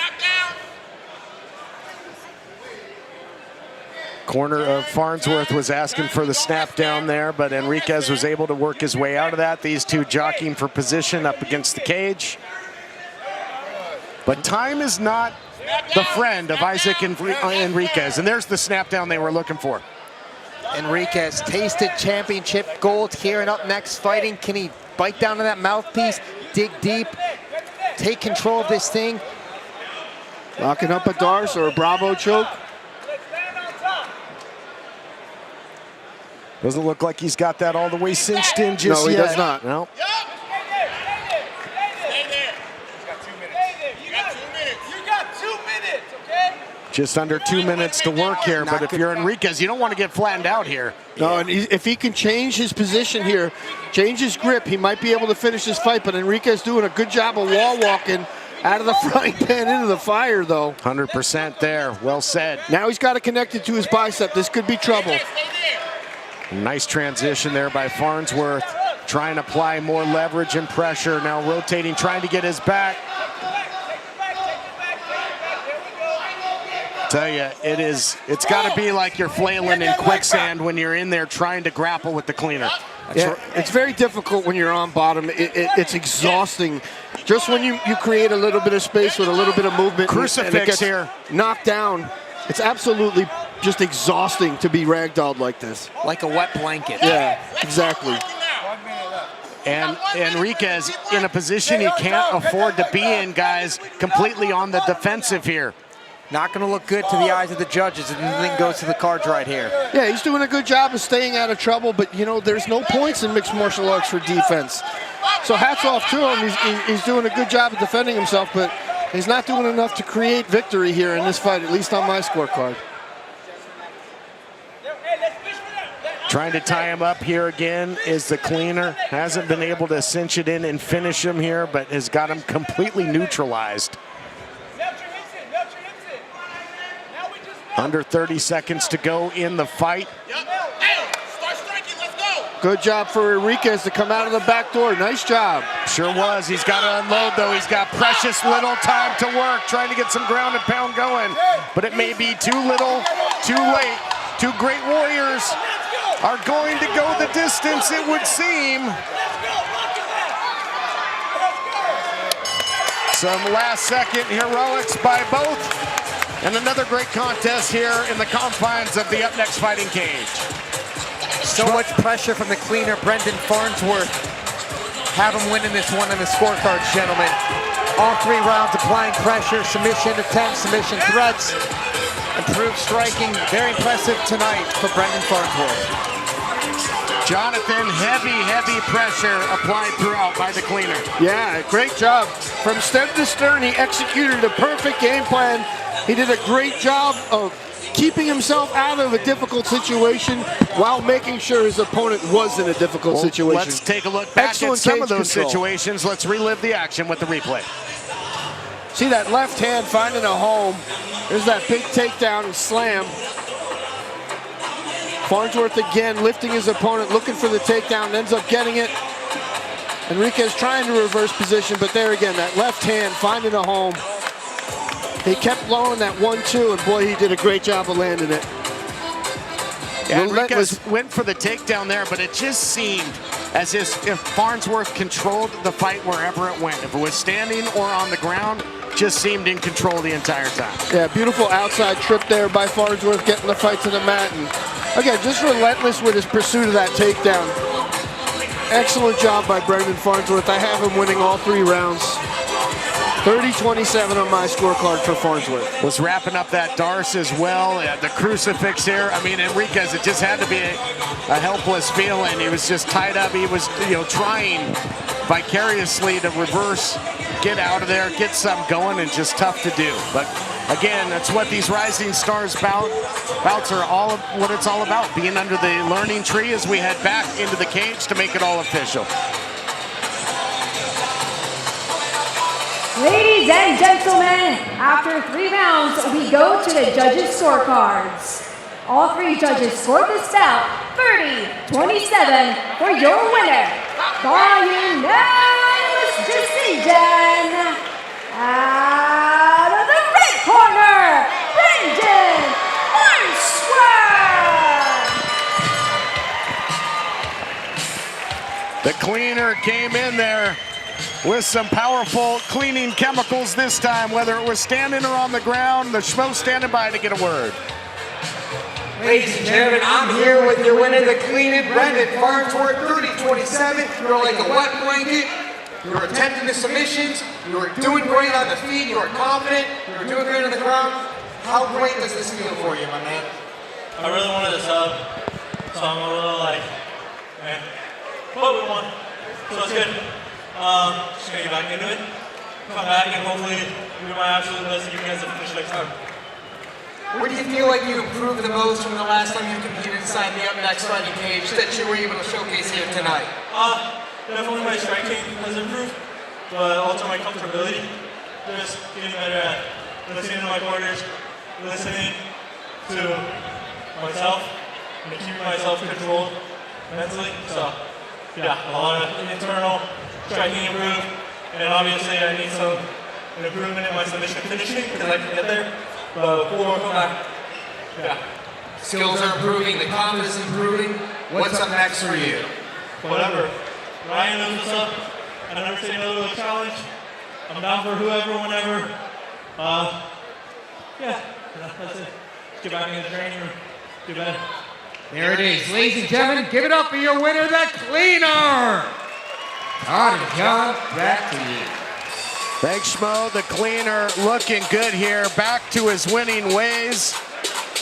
Corner of Farnsworth was asking for the snap down there, but Enriquez was able to work his way out of that. These two jockeying for position up against the cage. But time is not the friend of Isaac Enriquez, and there's the snap down they were looking for. Enriquez tasted championship gold here and up next fighting. Can he bite down to that mouthpiece, dig deep, take control of this thing? Locking up a Darce or a Bravo choke. Doesn't look like he's got that all the way cinched in just yet. No, he does not. No. Just under 2 minutes to work here, but if you're Enriquez, you don't want to get flattened out here. No, and if he can change his position here, change his grip, he might be able to finish this fight, but Enriquez doing a good job of wall walking out of the frying pan into the fire, though. 100% there, well said. Now he's got it connected to his bicep. This could be trouble. Nice transition there by Farnsworth, trying to apply more leverage and pressure. Now rotating, trying to get his back. Tell you, it's got to be like you're flailing in quicksand when you're in there trying to grapple with the cleaner. Yeah, it's very difficult when you're on bottom. It's exhausting. Just when you create a little bit of space with a little bit of movement, Crucifix and it gets here. knocked down, it's absolutely just exhausting to be ragdolled like this. Like a wet blanket. Yeah, exactly. And Enriquez in a position he can't afford to be in, guys, completely on the defensive here. Not going to look good to the eyes of the judges if anything goes to the cards right here. Yeah, he's doing a good job of staying out of trouble, but, you know, there's no points in mixed martial arts for defense. So hats off to him. He's doing a good job of defending himself, but he's not doing enough to create victory here in this fight, at least on my scorecard. Trying to tie him up here again is the cleaner. Hasn't been able to cinch it in and finish him here, but has got him completely neutralized. Under 30 seconds to go in the fight. Good job for Enriquez to come out of the back door. Nice job. Sure was. He's got to unload, though. He's got precious little time to work, trying to get some ground and pound going. But it may be too little, too late. Two great warriors are going to go the distance, it would seem. Some last-second heroics by both. And another great contest here in the confines of the UpNext fighting cage. So much pressure from the cleaner, Brendan Farnsworth. Have him winning this one on the scorecards, gentlemen. All 3 rounds applying pressure, submission attempts, submission threats. Improved striking, very impressive tonight for Brendan Farnsworth. Jonathan, heavy pressure applied throughout by the cleaner. Yeah, great job. From stem to stern, he executed a perfect game plan. He did a great job of keeping himself out of a difficult situation while making sure his opponent was in a difficult situation. Let's take a look back at some of those situations. Let's relive the action with the replay. See that left hand finding a home. There's that big takedown and slam. Farnsworth again lifting his opponent, looking for the takedown, ends up getting it. Enriquez trying to reverse position, but there again, that left hand finding a home. He kept blowing that 1-2, and boy, he did a great job of landing it. Yeah, Enriquez went for the takedown there, but it just seemed as if Farnsworth controlled the fight wherever it went. If it was standing or on the ground, just seemed in control the entire time. Yeah, beautiful outside trip there by Farnsworth, getting the fight to the mat. And again, just relentless with his pursuit of that takedown. Excellent job by Brendan Farnsworth. I have him winning all 3 rounds. 30-27 on my scorecard for Farnsworth. Was wrapping up that Darce as well. The crucifix here. I mean, Enriquez, it just had to be a helpless feeling. He was just tied up. He was, trying vicariously to reverse, get out of there, get something going, and just tough to do. But again, that's what these rising stars bouts are all what it's all about. Being under the learning tree as we head back into the cage to make it all official. Ladies and gentlemen, after 3 rounds, we go to the judges' scorecards. All 3 judges scored this bout 30-27 for your winner by unanimous decision. Out of the red corner, Brendan Farnsworth. The cleaner came in there with some powerful cleaning chemicals this time, whether it was standing or on the ground. The schmo standing by to get a word. Ladies and gentlemen, I'm here with your winner, the cleaning Brendan Farnsworth, 30-27. You're like a wet blanket. You were attempting the submissions. You were doing great on the feet. You were confident. You were doing great on the ground. How great does this feel for you, my man? I really wanted to sub, so I'm a little like, man. But we won, so it's good. Just gonna get back into it, come back, and hopefully do my absolute best to give you guys a finish next time. Where do you feel like you improved the most from the last time you competed inside the UpNext fighting cage that you were able to showcase here tonight? Definitely my striking has improved, but also my comfortability. Just getting better at listening to my corners, listening to myself, and keeping myself controlled mentally. So, yeah, a lot of internal striking improved, and obviously I need some improvement in my submission finishing because I can get there. But we'll come back. Yeah. Skills are improving, the confidence is improving. What's up next for you? Whatever. Ryan knows what's up. I never say no to a challenge. I'm down for whoever, whenever. Yeah, that's it. Get back in the training room. Get better. There it is. Ladies and gentlemen, give it up for your winner, the cleaner. Todd and John, back to you. Thanks, Schmo. The cleaner looking good here. Back to his winning ways.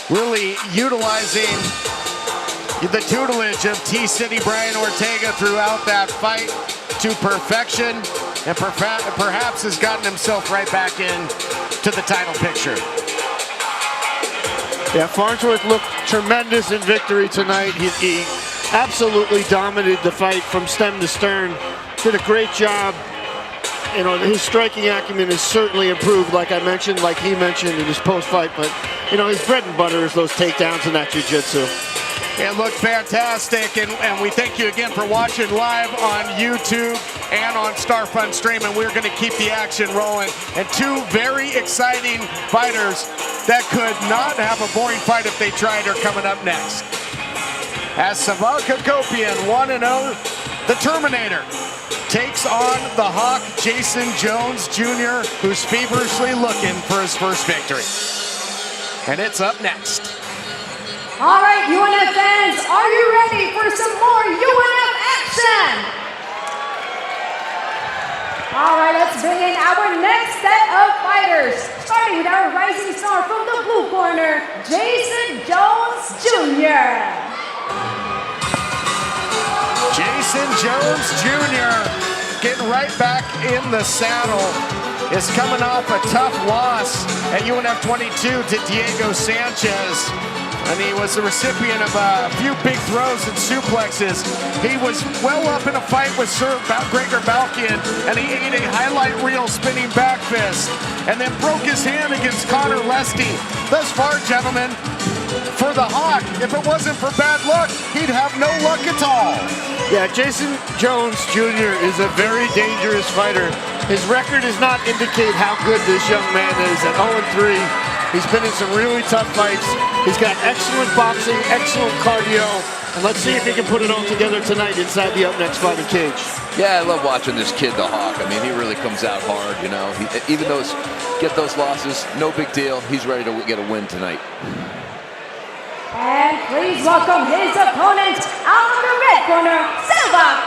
Really utilizing the tutelage of T-City Brian Ortega throughout that fight to perfection. And perhaps has gotten himself right back in to the title picture. Yeah, Farnsworth looked tremendous in victory tonight. He absolutely dominated the fight from stem to stern. Did a great job. You know, his striking acumen is certainly improved, like I mentioned, like he mentioned in his post-fight. But, you know, his bread and butter is those takedowns and that jiu-jitsu. It looked fantastic, and we thank you again for watching live on YouTube and on Starfund stream, and we're going to keep the action rolling. And two very exciting fighters that could not have a boring fight if they tried are coming up next. As Sevak 1-0, the Terminator takes on the Hawk, Jason Jones Jr., who's feverishly looking for his first victory. And it's up next. All right, UNF fans, are you ready for some more UNF action? All right, let's bring in our next set of fighters. Starting with our rising star from the blue corner, Jason Jones Jr. Jason Jones Jr. getting right back in the saddle is coming off a tough loss at UNF22 to Diego Sanchez. And he was the recipient of a few big throws and suplexes. He was well up in a fight with Sir Grigoryan, and he ate a highlight reel spinning back fist, and then broke his hand against Connor Lesty. Thus far, gentlemen, for the Hawk, if it wasn't for bad luck, he'd have no luck at all. Yeah, Jason Jones Jr. is a very dangerous fighter. His record does not indicate how good this young man is. At 0-3, he's been in some really tough fights. He's got excellent boxing, excellent cardio, and let's see if he can put it all together tonight inside the UpNext fighting cage. Yeah, I love watching this kid, the Hawk. I mean, he really comes out hard, you know. Even those losses, no big deal. He's ready to get a win tonight. And please welcome his opponent out of the red corner, Sevak.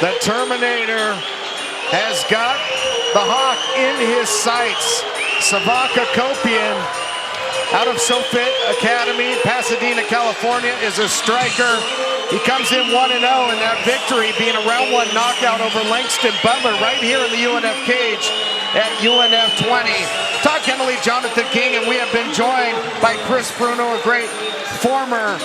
The Terminator has got the Hawk in his sights. Sevak out of SoFit Academy, Pasadena, California, is a striker. He comes in 1-0, and that victory being a round one knockout over Langston Butler right here in the UNF cage at UNF20. Todd Kennelly, Jonathan King, and we have been joined by Chris Bruno, a great former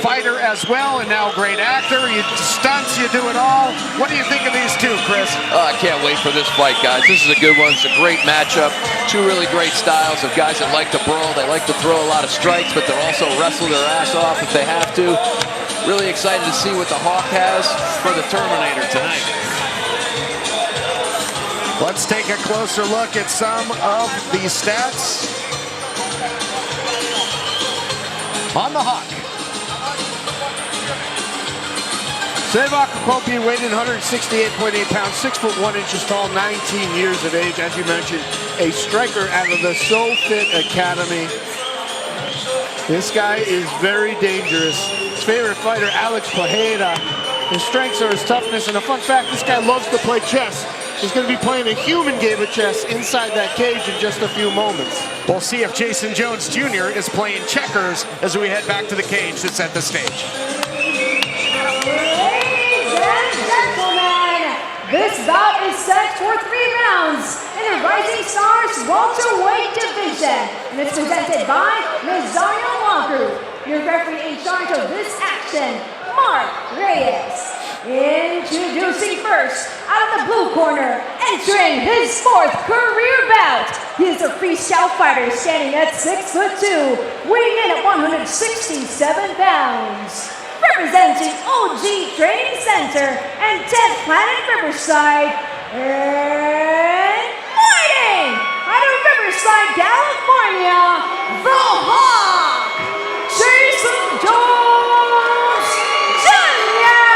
fighter as well, and now a great actor. You stunts, you do it all. What do you think of these two, Chris? Oh, I can't wait for this fight, guys. This is a good one. It's a great matchup. Two really great styles of guys that like to brawl. They like to throw a lot of strikes, but they'll also wrestle their ass off if they have to. Really excited to see what the Hawk has for the Terminator tonight. Let's take a closer look at some of the stats on the Hawk. Sevak weighed in 168.8 pounds, 6'1" tall, 19 years of age. As you mentioned, a striker out of the SoFit Academy. This guy is very dangerous. His favorite fighter, Alex Pajeda. His strengths are his toughness, and a fun fact, this guy loves to play chess. He's going to be playing a human game of chess inside that cage in just a few moments. We'll see if Jason Jones Jr. is playing checkers as we head back to the cage to set the stage. This bout is set for 3 rounds in the Rising Stars welterweight division, and it's presented by Leonardo. Your referee in charge of this action, Mark Reyes. Introducing first, out of the blue corner, entering his 4th career bout. He is a freestyle fighter standing at 6'2", weighing in at 167 pounds. Representing OG Training Center and 10th Planet Riverside, and fighting out of Riverside, California, the Hawk, Jason Jones Jr.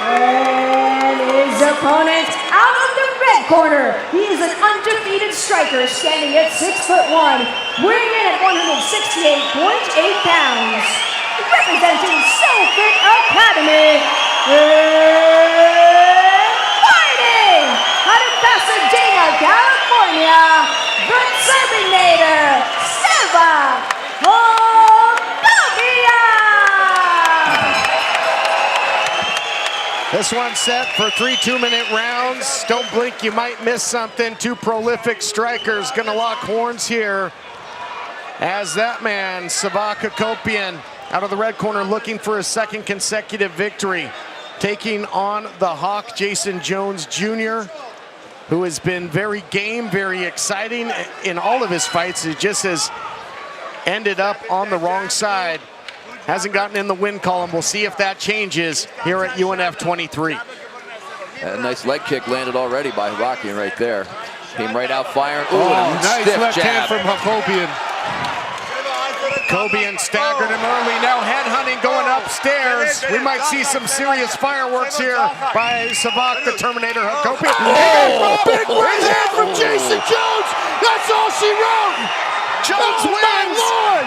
And his opponent out of the red corner, he is an undefeated striker standing at 6'1", weighing in at 168.8 pounds. Representing SoFit Academy, fighting out of Pasadena, California, the Terminator, Sevak. This one's set for 3 2-minute rounds. Don't blink, you might miss something. Two prolific strikers gonna lock horns here. As that man, Sevak out of the red corner, looking for his 2nd consecutive victory. taking on the Hawk, Jason Jones Jr., who has been very game, very exciting in all of his fights. It just has ended up on the wrong side. Hasn't gotten in the win column. We'll see if that changes here at UNF23. A nice leg kick landed already by Irvin right there. Came right out firing. Ooh, nice stiff left hand jab from Hakobian. Kobian staggered him early. Now headhunting going upstairs. We might see some serious fireworks here by Sevak, the Terminator Hakobian. Oh, big right hand from Jason Jones. That's all she wrote. Jones wins!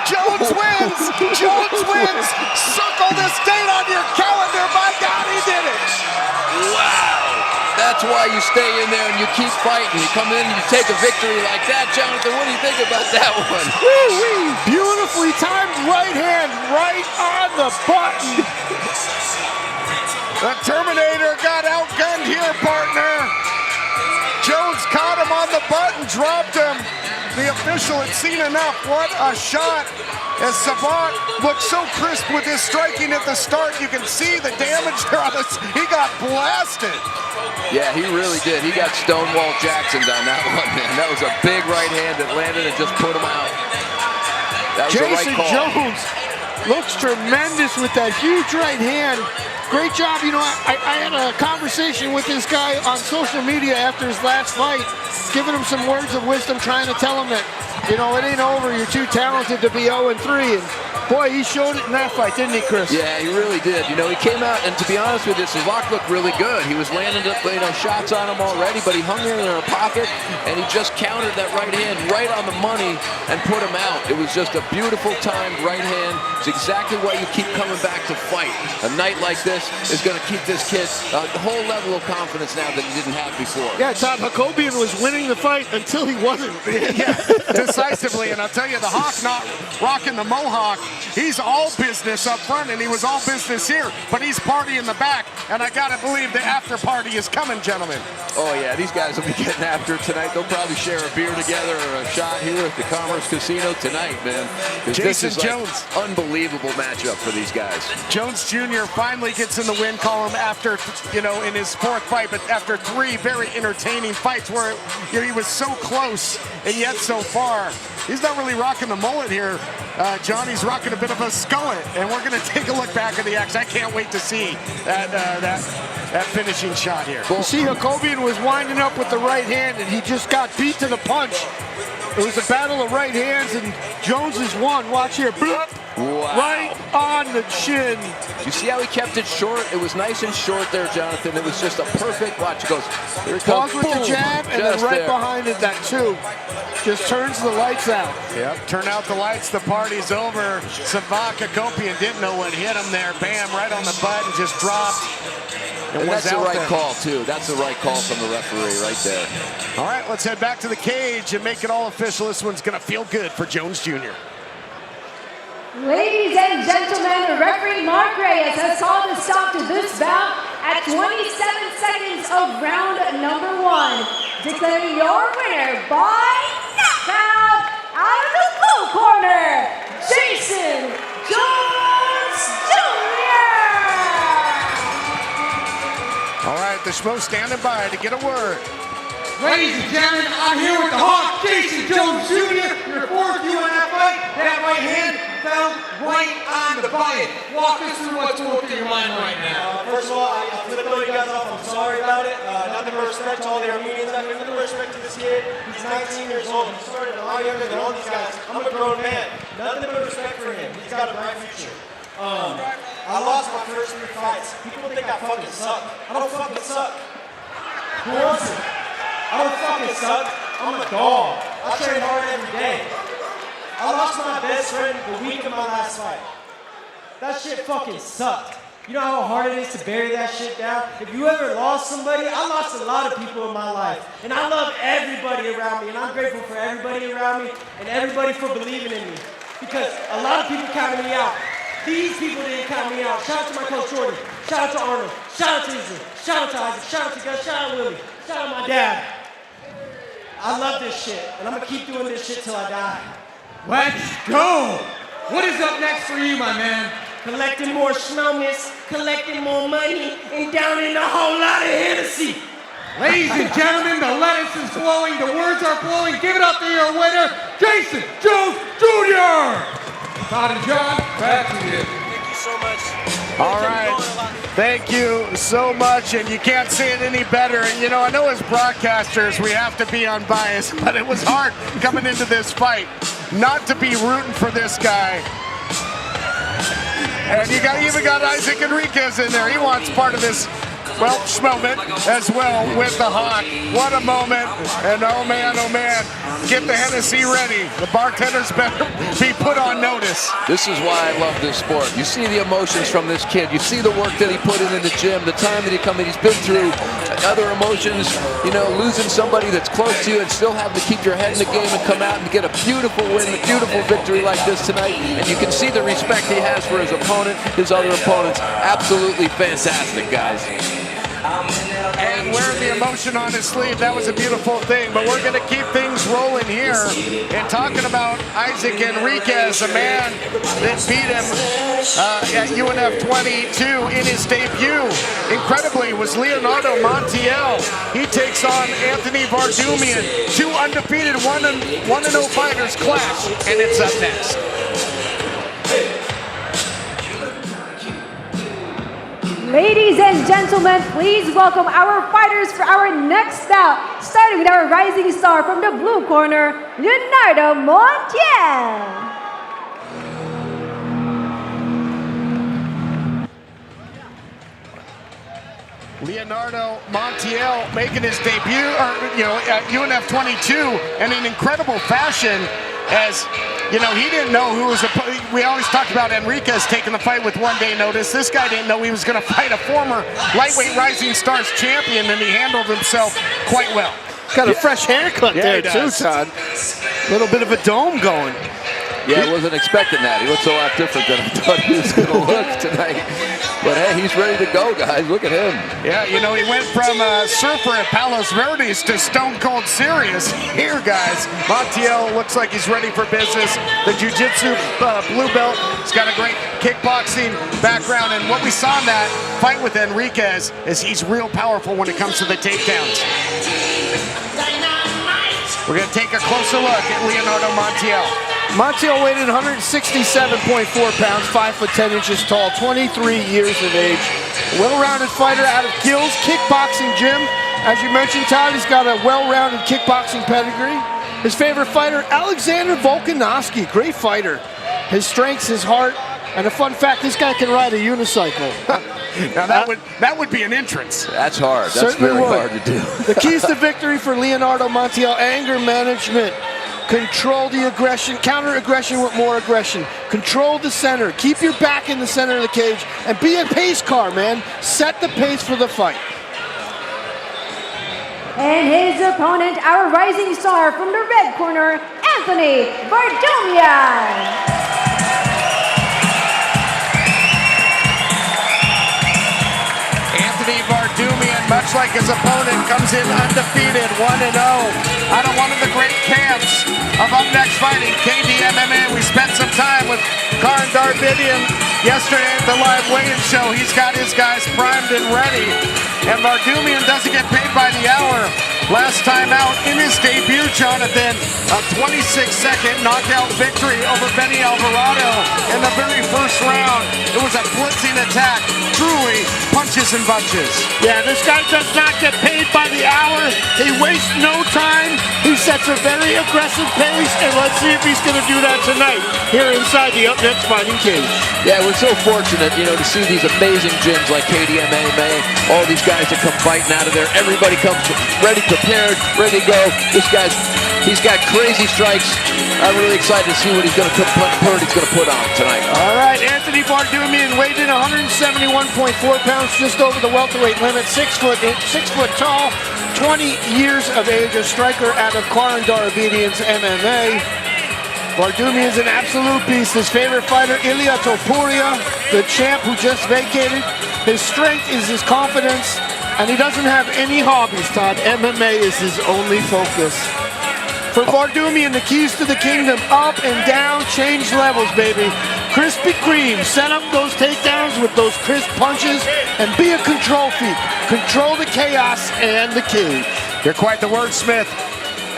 Jones wins! Jones wins! Circle this date on your calendar. By God, he did it! Wow! That's why you stay in there and you keep fighting. You come in and you take a victory like that, Jonathan. What do you think about that one? Woo-wee! Beautifully timed right hand right on the button. The Terminator got outgunned here, partner. Jones caught him on the button, dropped him. The official had seen enough. What a shot. As Sevak looked so crisp with his striking at the start, you can see the damage there on this. He got blasted. Yeah, he really did. He got Stonewall Jackson on that one, man. That was a big right hand that landed and just put him out. That was Jason the right call. Jones looks tremendous with that huge right hand. Great job. You know, I had a conversation with this guy on social media after his last fight, giving him some words of wisdom, trying to tell him that, you know, it ain't over. You're too talented to be 0-3. And boy, he showed it in that fight, didn't he, Chris? Yeah, he really did. You know, he came out, and to be honest with you, Sevak looked really good. He was landing, shots on him already, but he hung in a pocket, and he just countered that right hand right on the money and put him out. It was just a beautiful timed right hand. It's exactly why you keep coming back to fight. A night like this is going to keep this kid a whole level of confidence now that he didn't have before. Yeah, Todd Hakobian was winning the fight until he wasn't. Yeah, decisively. And I'll tell you, the Hawk not rocking the mohawk. He's all business up front, and he was all business here. But he's party in the back, and I got to believe the after party is coming, gentlemen. Oh, yeah, these guys will be getting after it tonight. They'll probably share a beer together or a shot here at the Commerce Casino tonight, man. Jason this is Jones. Like unbelievable matchup for these guys. Jones Jr. finally gets in the win column after, in his fourth fight, but after 3 very entertaining fights where he was so close and yet so far. He's not really rocking the mullet here, John. He's rocking a bit of a skullet, and we're going to take a look back at the action. I can't wait to see that finishing shot here. You see, Hakobian was winding up with the right hand, and he just got beat to the punch. It was a battle of right hands, and Jones has won. Watch here. Wow. Right on the chin. You see how he kept it short? It was nice and short there, Jonathan. It was just a perfect watch. It goes, here it comes. Pause with the jab, and then right behind it, that 2. Just turns the lights out. Yep, turn out the lights, the party's over. Sevak Hakobian didn't know what hit him there. Bam, right on the butt and just dropped. And that's the right call, too. That's the right call from the referee right there. All right, let's head back to the cage and make it all official. This one's going to feel good for Jones Jr. Ladies and gentlemen, referee Mark Reyes has called a stop to this bout at 27 seconds of round number 1. Declaring your winner by knockout out of the blue corner, Jason Jones Jr. All right, the Schmo standing by to get a word. Ladies and gentlemen, I'm here with the Hawk, Jason Jones Jr., your 4th UNF fight. That right hand fell right on the button. Walk us through what's going through your mind right now. First of all, I flipped all you guys off. I'm sorry about it. Nothing but respect to all the Armenians. Nothing but respect to this kid. He's 19 years old. He started a lot younger than all these guys. I'm a grown man. Nothing but respect for him. He's got a bright future. I lost my first 3 fights. People think I fucking suck. I don't fucking suck. Who wants it? I don't fucking suck. I'm a dog. I train hard every day. I lost my best friend the week of my last fight. That shit fucking sucked. You know how hard it is to bury that shit down? If you ever lost somebody, I lost a lot of people in my life. And I love everybody around me, and I'm grateful for everybody around me and everybody for believing in me. Because a lot of people counted me out. These people didn't count me out. Shout out to my coach Jordan. Shout out to Arnold. Shout out to Izzy. Shout out to Isaac. Shout out to Gus. Shout out Willie. Shout out my dad. I love this shit, and I'm gonna keep doing this shit till I die. Let's go! What is up next for you, my man? collecting more schmelmess, collecting more money, and downing a whole lot of Hennessy. Ladies and gentlemen, the lettuce is flowing, the words are flowing. Give it up to your winner, Jason Jones Jr. Todd and John, back to you. Thank you so much. All right. Thank you so much, and you can't say it any better. And you know, I know as broadcasters we have to be unbiased, but it was hard coming into this fight not to be rooting for this guy. And you even got Isaac Enriquez in there. He wants part of this, well, moment as well with the Hawk. What a moment. And oh man, get the Hennessy ready. The bartenders better be put on notice. This is why I love this sport. You see the emotions from this kid. You see the work that he put in the gym, the time that he come in. He's been through other emotions, you know, losing somebody that's close to you and still having to keep your head in the game and come out and get a beautiful win, a beautiful victory like this tonight. And you can see the respect he has for his opponent, his other opponents. Absolutely fantastic, guys. And wearing the emotion on his sleeve, that was a beautiful thing. But we're going to keep things rolling here. And talking about Isaac Enriquez, a man that beat him at UNF22 in his debut. Incredibly, was Leonardo Montiel. He takes on Anthony Vardumian. Two undefeated 1-0 fighters clash, and it's up next. Ladies and gentlemen, please welcome our fighters for our next bout, starting with our rising star from the blue corner, Leonardo Montiel. Leonardo Montiel making his debut, at UNF22 in an incredible fashion. As you know, he didn't know who was. We always talked about Enriquez taking the fight with 1 day notice. This guy didn't know he was going to fight a former lightweight Rising Stars champion, and he handled himself quite well. Got a fresh haircut there too, Todd. A little bit of a dome going. Yeah, I wasn't expecting that. He looks a lot different than I thought he was going to look tonight. But hey, he's ready to go, guys. Look at him. Yeah, you know, he went from surfer at Palos Verdes to stone cold serious. Here, guys, Montiel looks like he's ready for business. The jiu-jitsu blue belt. He's got a great kickboxing background. And what we saw in that fight with Enriquez is he's real powerful when it comes to the takedowns. We're going to take a closer look at Leonardo Montiel. Montiel weighed in 167.4 pounds, 5'10" tall, 23 years of age. Well-rounded fighter out of Gills Kickboxing Gym. As you mentioned, Todd, he's got a well-rounded kickboxing pedigree. His favorite fighter, Alexander Volkanovski, great fighter. His strengths, his heart, and a fun fact, this guy can ride a unicycle. Now that would be an entrance. That's hard. That's very hard to do. The keys to victory for Leonardo Montiel: anger management. Control the aggression, counter aggression with more aggression. Control the center, keep your back in the center of the cage, and be a pace car, man. Set the pace for the fight. And his opponent, our rising star from the red corner, Anthony Vardumian. Anthony Vardumian, much like his opponent, comes in undefeated, 1-0. Out of one of the great camps of UpNext Fighting, MMA. We spent some time with Karan Darvidian yesterday at the live weigh-in show. He's got his guys primed and ready. And Vardumian doesn't get paid by the hour. Last time out in his debut, Jonathan, a 26-second knockout victory over Benny Alvarado in the very first round. It was a blitzing attack, truly punches and bunches. Yeah, this guy does not get paid by the hour. He wastes no time. He sets a very aggressive pace, and let's see if he's going to do that tonight here inside the UpNext Fighting cage. Yeah, we're so fortunate, you know, to see these amazing gyms like MMA, all these guys that come fighting out of there. Everybody comes ready, prepared, ready to go. This guy's, he's got crazy strikes. I'm really excited to see what he's going to put on tonight. All right, Anthony Vardumian weighed in 171.4 pounds, just over the welterweight limit, 6 foot tall, 20 years of age, a striker out of Karan Darvidian's MMA. Vardumian's an absolute beast. His favorite fighter, Ilia Topuria, the champ who just vacated. His strength is his confidence, and he doesn't have any hobbies, Todd. MMA is his only focus. For Vardumian, the keys to the kingdom: up and down, change levels, baby. Krispy Kreme. Set up those takedowns with those crisp punches and be a control freak. Control the chaos and the cage. You're quite the wordsmith,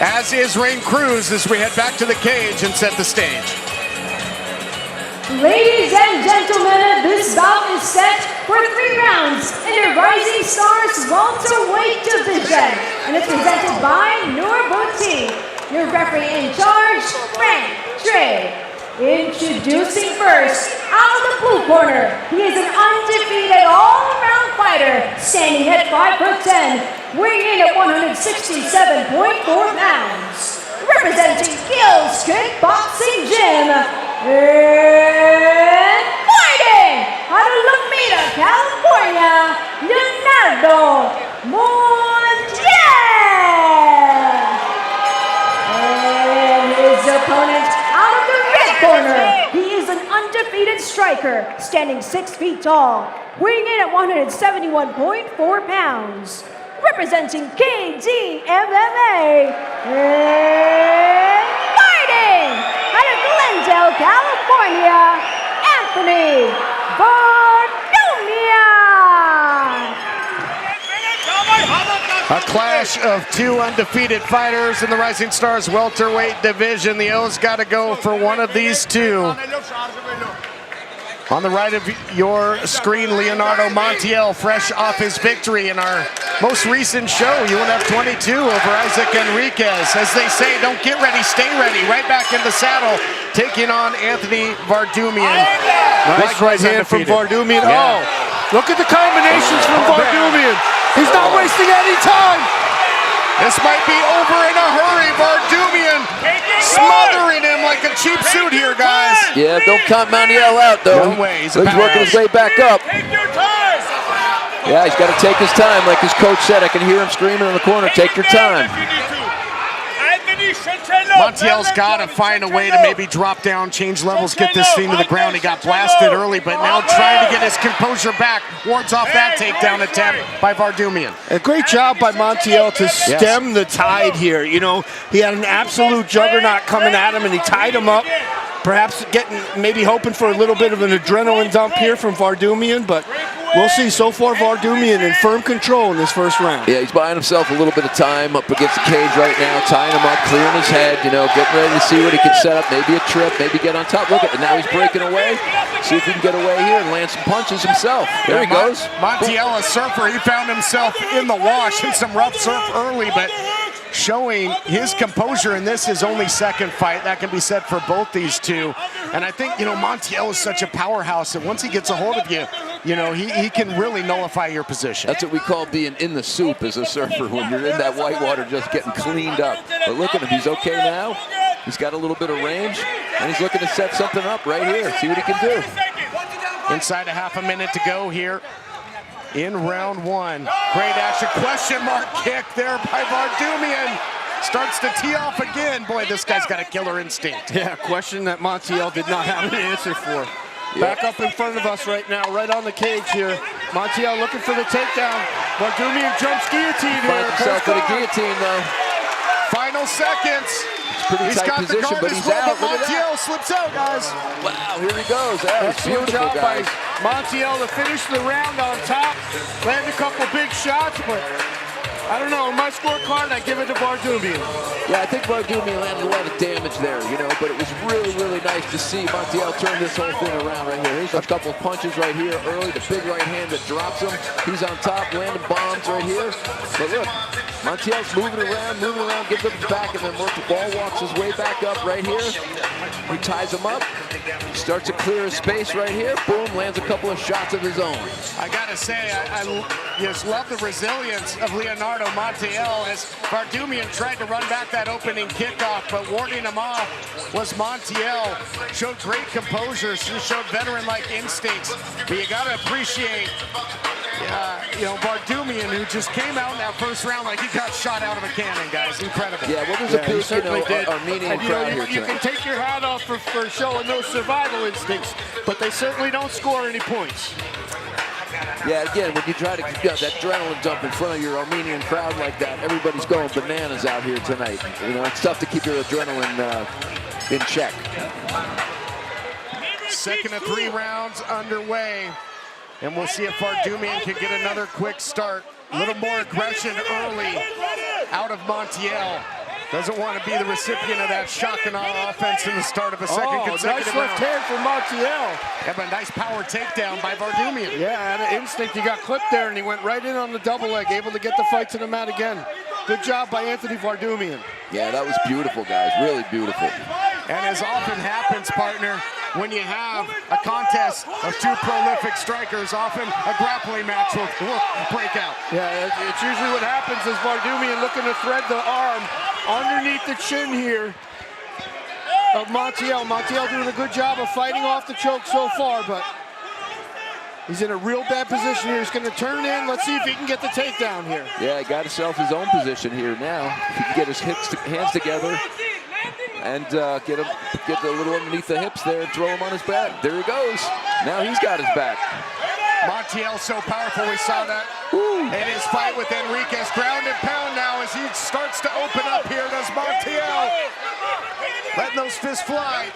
as is Rain Cruz, as we head back to the cage and set the stage. Ladies and gentlemen, this bout is set for 3 rounds in the Rising Stars welterweight division, and it's presented by Noor. Your referee in charge, Frank Trey. Introducing first, out of the blue corner, he is an undefeated all-around fighter, standing at 5'10", weighing in at 167.4 pounds. Representing Gil's Kickboxing Gym, and fighting out of Alameda, California, Leonardo Montiel. And his opponent out of the red corner, he is an undefeated striker, standing 6 feet tall, weighing in at 171.4 pounds. Representing KD MMA, and fighting out of Glendale, California, Anthony Bardomia. A clash of 2 undefeated fighters in the Rising Stars welterweight division. The O's got to go for one of these 2. On the right of your screen, Leonardo Montiel, fresh off his victory in our most recent show, UNF23 over Isaac Enriquez. As they say, don't get ready, stay ready. Right back in the saddle, taking on Anthony Vardumian. Nice right hand from Vardumian. Yeah. Oh, look at the combinations from Vardumian. He's not wasting any time. This might be over in a hurry. Vardumian smothering him like a cheap suit here, guys. Yeah, don't count Montiel out, though. No way. He's working his way back up. Yeah, he's got to take his time. Like his coach said, I can hear him screaming in the corner, take your time. Montiel's got to find a way to maybe drop down, change levels, get this thing to the ground. He got blasted early, but now trying to get his composure back. Wards off that takedown attempt by Vardumian. A great job by Montiel to stem the tide here. You know, he had an absolute juggernaut coming at him, and he tied him up. Perhaps maybe hoping for a little bit of an adrenaline dump here from Vardumian, but we'll see. So far, Vardumian in firm control in this first round. Yeah, he's buying himself a little bit of time up against the cage right now, tying him up, clearing his head, you know, getting ready to see what he can set up, maybe a trip, maybe get on top. Look at it, now he's breaking away. See if he can get away here and land some punches himself. There he goes. Montiel, a surfer, he found himself in the wash in some rough surf early, but showing his composure in this, his only second fight. That can be said for both these 2. And I think, you know, Montiel is such a powerhouse that once he gets a hold of you, you know, he can really nullify your position. That's what we call being in the soup as a surfer, when you're in that white water just getting cleaned up. But look at him, he's okay now. He's got a little bit of range, and he's looking to set something up right here. See what he can do. Inside a half a minute to go here in round 1. Great action, question mark kick there by Vardumian. Starts to tee off again. Boy, this guy's got a killer instinct. Yeah, question that Montiel did not have an answer for. Back up in front of us right now, right on the cage here. Montiel looking for the takedown. Vardumian jumps guillotine here. Finds himself for the guillotine, though. Final seconds. Pretty tight position, but he's out. Look at Montiel that. slips out, guys. Wow, here he goes. That was Excellent beautiful, job by guys. Montiel to finish the round on top. Land a couple big shots, but I don't know. In my scorecard, I give it to Vardumian. Yeah, I think Vardumian landed a lot of damage there, you know, but it was really, really nice to see Montiel turn this whole thing around right here. Here's a couple of punches right here early, the big right hand that drops him. He's on top, landing bombs right here. But look, Montiel's moving around, gives him his back, and then the ball walks his way back up right here. He ties him up, starts to clear his space right here. Boom, lands a couple of shots of his own. I gotta say, I just love the resilience of Leonardo Montiel as Vardumian tried to run back that opening kickoff, but warding him off was Montiel. Showed great composure, showed veteran-like instincts, but you gotta appreciate you know, Vardumian, who just came out in that first round like he got shot out of a cannon, guys. Incredible. Yeah, well, there's a big, you know, Armenian crowd here You can take your hat off for showing those survival instincts, but they certainly don't score any points. Yeah, again, when you try to get that adrenaline dump in front of your Armenian crowd like that, everybody's going bananas out here tonight. You know, it's tough to keep your adrenaline in check. second of 3 rounds underway. And we'll see if Vardumian can get another quick start. A little more aggression early out of Montiel. Doesn't want to be the recipient of that shock and awe offense in the start of a second consecutive nice left hand for Montiel. Yeah, but a nice power takedown by Vardumian. Yeah, out of instinct, he got clipped there, and he went right in on the double leg, able to get the fight to the mat again. Good job by Anthony Vardumian. Yeah, that was beautiful, guys. Really beautiful. And as often happens, partner, when you have a contest of 2 prolific strikers, often a grappling match will break out. Yeah, it's usually what happens is Vardumian looking to thread the arm underneath the chin here of Montiel. Montiel doing a good job of fighting off the choke so far, but he's in a real bad position here. He's going to turn in. Let's see if he can get the takedown here. Yeah, he got himself his own position here now. If he can get his hands together and get a little underneath the hips there and throw him on his back. There he goes. Now he's got his back. Montiel so powerful. We saw that in his fight with Enriquez. Ground and pound now as he starts to open up here. Does Montiel. Letting those fists fly.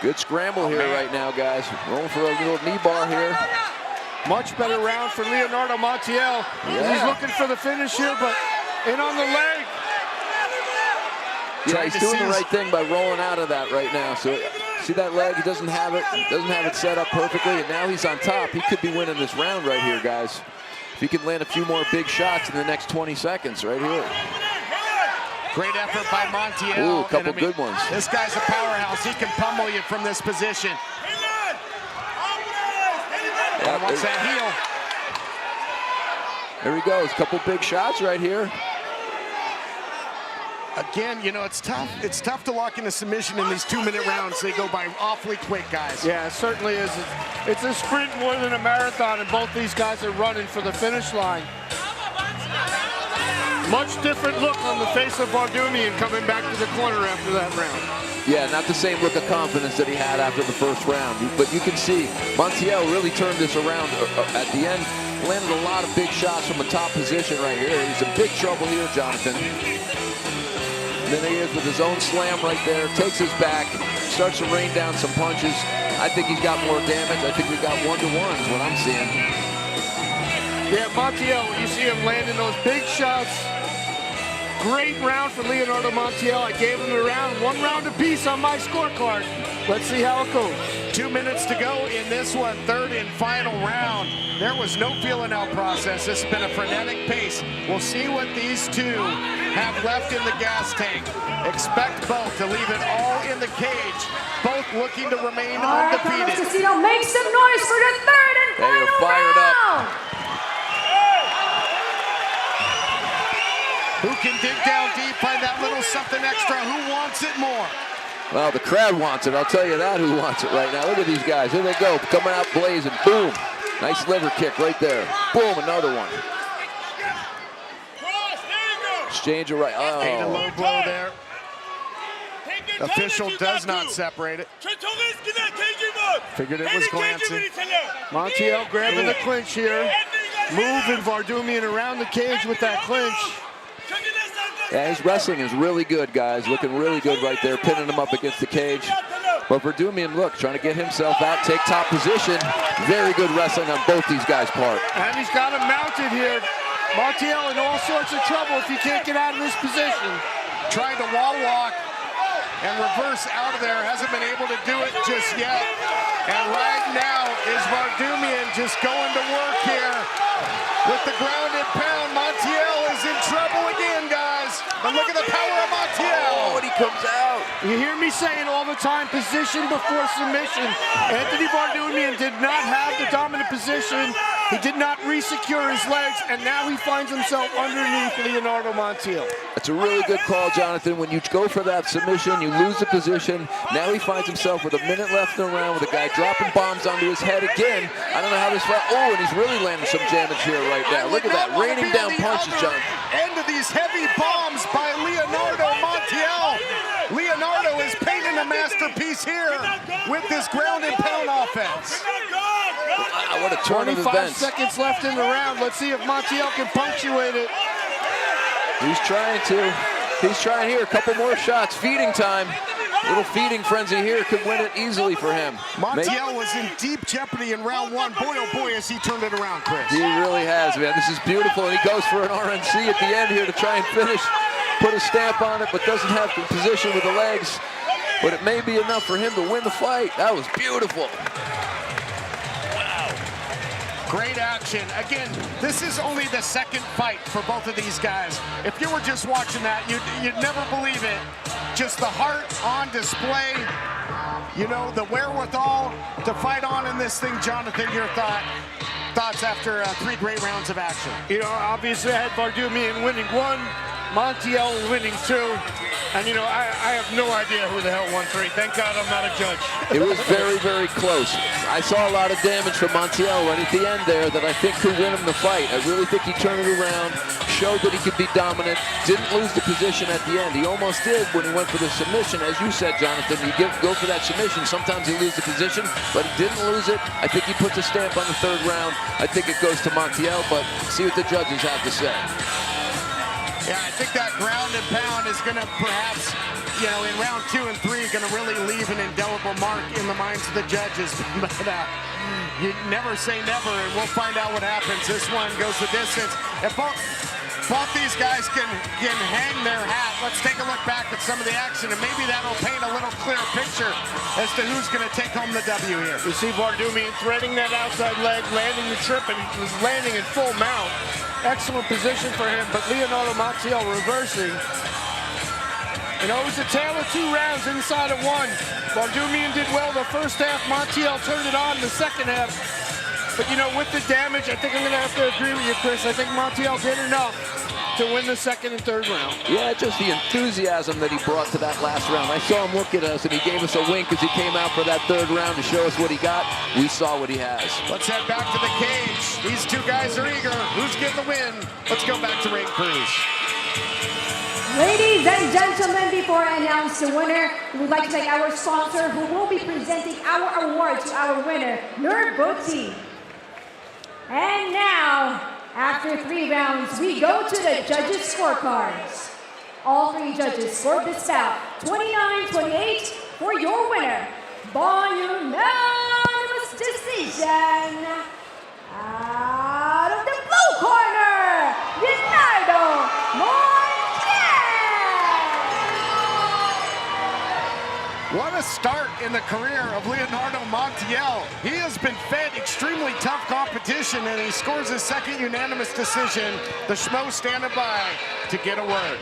Good scramble here right now, guys. Rolling for a little knee bar here. Much better round for Leonardo Montiel. Yeah. He's looking for the finish here, but in on the leg. Yeah, he's doing the right thing by rolling out of that right now. So see that leg? He doesn't have it set up perfectly, and now he's on top. He could be winning this round right here, guys. If he can land a few more big shots in the next 20 seconds right here. Great effort by Montiel. Ooh, a couple good ones. This guy's a powerhouse. He can pummel you from this position. Yeah, what's that heel? There he goes. Couple big shots right here. Again, you know, it's tough. It's tough to lock in a submission in these 2-minute rounds. They go by awfully quick, guys. Yeah, it certainly is. It's a sprint more than a marathon, and both these guys are running for the finish line. Much different look on the face of Vardumian coming back to the corner after that round. Yeah, not the same look of confidence that he had after the first round. But you can see Montiel really turned this around at the end. Landed a lot of big shots from a top position right here. He's in big trouble here, Jonathan. And then he is with his own slam right there. Takes his back, starts to rain down some punches. I think he's got more damage. I think we've got 1-to-1 is what I'm seeing. Yeah, Montiel, you see him landing those big shots. Great round for Leonardo Montiel. I gave him the round, 1 round apiece on my scorecard. Let's see how it goes. 2 minutes to go in this one, 3rd and final round. There was no feeling out process. This has been a frenetic pace. We'll see what these two have left in the gas tank. Expect both to leave it all in the cage. Both looking to remain undefeated. Casino, make some noise for the 3rd and final They are fired round. up. Who can dig down deep, find that little something extra? Who wants it more? Well, the crowd wants it. I'll tell you that, who wants it right now. Look at these guys. Here they go, coming out blazing. Boom. Nice liver kick right there. Boom, another one. Exchange of right. Oh. Ate a low blow there. Official does not separate it. Figured it was glancing. Montiel grabbing the clinch here. Moving Vardumian around the cage with that clinch. Yeah, his wrestling is really good, guys. Looking really good right there, pinning him up against the cage. But Vardumian, look, trying to get himself out, take top position. Very good wrestling on both these guys' part. And he's got him mounted here. Montiel in all sorts of trouble if he can't get out of this position. Trying to wall walk and reverse out of there. Hasn't been able to do it just yet. And right now is Vardumian just going to work here with the ground and pound. Montiel is in trouble again, guys. But look at the power of Montiel. Oh, and he comes out. You hear me saying all the time, position before submission. Anthony Vardumian did not have the dominant position. He did not re-secure his legs, and now he finds himself underneath Leonardo Montiel. That's a really good call, Jonathan. When you go for that submission, you lose the position. Now he finds himself with a minute left in the round with a guy dropping bombs onto his head again. I don't know how this fight. Oh, and he's really landing some damage here right now. Look at that, raining down punches, Jonathan. End of these heavy bombs by Leonardo Montiel. Leonardo is painting a masterpiece here with this ground and pound offense. Wow, what a turn of 25 events. seconds left in the round. Let's see if Montiel can punctuate it. He's trying to. He's trying here. A couple more shots. Feeding time. Little feeding frenzy here could win it easily for him. Montiel was in deep jeopardy in round one. Boy, oh boy, has he turned it around, Chris. He really has, man. This is beautiful, and he goes for an RNC at the end here to try and finish, put a stamp on it, but doesn't have the position with the legs. But it may be enough for him to win the fight. That was beautiful. Great action. Again, this is only the second fight for both of these guys. If you were just watching that, you'd never believe it. Just the heart on display, you know, the wherewithal to fight on in this thing. Jonathan, your thoughts after 3 great rounds of action? You know, obviously I had Vardumian winning 1, Montiel winning 2. And, you know, I have no idea who the hell won 3. Thank God I'm not a judge. It was very, very close. I saw a lot of damage from Montiel right at the end there that I think could win him the fight. I really think he turned it around, showed that he could be dominant, didn't lose the position at the end. He almost did when he went for the submission. As you said, Jonathan, you go for that submission. Sometimes you lose the position, but he didn't lose it. I think he puts a stamp on the 3rd round. I think it goes to Montiel, but see what the judges have to say. Yeah, I think that ground and pound is going to perhaps, you know, in round 2 and 3, going to really leave an indelible mark in the minds of the judges. But you never say never, and we'll find out what happens. This one goes the distance. If both these guys can hang their hat, let's take a look back at some of the action, and maybe that'll paint a little clearer picture as to who's going to take home the W here. You see Vardumian threading that outside leg, landing the trip, and he was landing in full mount. Excellent position for him, but Leonardo Montiel reversing. You know, it was a tale of 2 rounds inside of 1. Vardumian did well the first half. Montiel turned it on in the second half. But, you know, with the damage, I think I'm going to have to agree with you, Chris. I think Montiel did enough to win the 2nd and 3rd round. Yeah, just the enthusiasm that he brought to that last round. I saw him look at us, and he gave us a wink as he came out for that 3rd round to show us what he got. We saw what he has. Let's head back to the cage. These 2 guys are eager. Who's getting the win? Let's go back to ring crews. Ladies and gentlemen, before I announce the winner, we would like to thank our sponsor who will be presenting our award to our winner, Nervoti. And now, after 3 rounds, we go to the judges' scorecards. All 3 judges scored this bout 29-28 for your winner, by unanimous decision. Out of the blue corner, Leonardo Montiel. What a start in the career of Leonardo Montiel. He has been fed extremely tough competition, and he scores his 2nd unanimous decision. The Schmo standing by to get a word.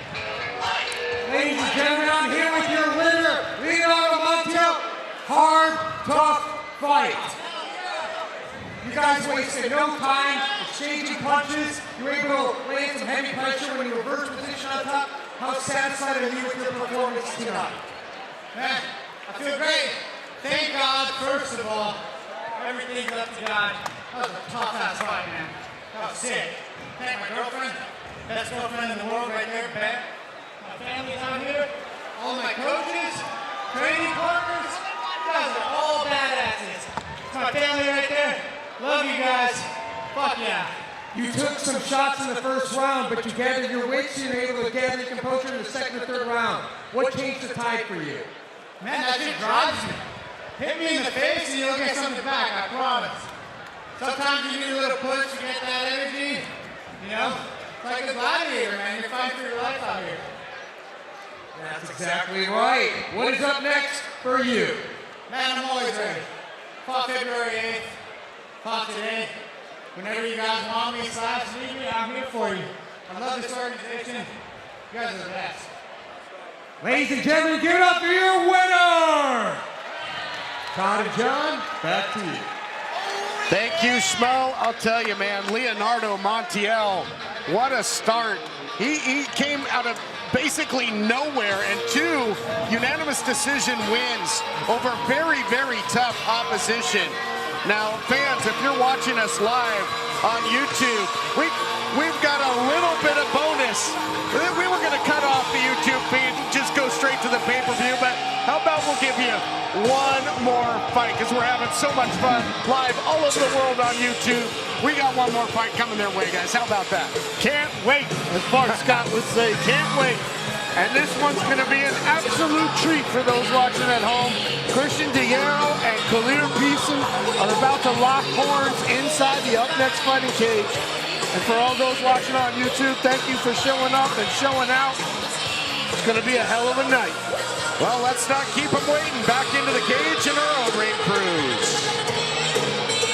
Ladies and gentlemen, I'm here with your winner, Leonardo Montiel. Hard, tough fight. You guys wasted no time exchanging punches. You were able to land some heavy pressure when you reverse position on top. How satisfied are you with your performance tonight? Man, I feel great. Thank God, first of all. Everything's up to God. That was a tough-ass fight, man. That was sick. Thank my girlfriend. Best girlfriend in the world right there, Beth. My family's out here. All my coaches, training partners. You guys are all badasses. It's my family right there. Love you guys. Fuck yeah. You took some shots in the first round, but you gathered your wits. You were able to gather your composure in the 2nd and 3rd round. What changed the tide for you? Man, that shit drives me. Hit me in the face and you'll get something back, I promise. Sometimes you need a little push to get that energy. You know? It's like a gladiator, man. You're fighting for your life out here. That's exactly right. What is up next for you? Man, I'm always ready. Fought February 8th. Fought today. Whenever you guys want me / need me, I'm here for you. I love this organization. You guys are the best. Ladies and gentlemen, give it up for your winner! Todd and John, back to you. Thank you, Schmo. I'll tell you, man, Leonardo Montiel, what a start. He came out of basically nowhere, and 2 unanimous decision wins over very, very tough opposition. Now, fans, if you're watching us live on YouTube, we've got a little bit of bonus. We were going to cut off the YouTube feed, just go straight to the pay-per-view, but how about we'll give you one more fight, because we're having so much fun live all over the world on YouTube. We got one more fight coming their way, guys. How about that? Can't wait, as Bart Scott would say. Can't wait. And this one's going to be an absolute treat for those watching at home. Christian Deero and Khalil are about to lock horns inside the UpNext fighting cage. And for all those watching on YouTube, thank you for showing up and showing out. It's going to be a hell of a night. Well, let's not keep them waiting. Back into the cage in our own ring cruise.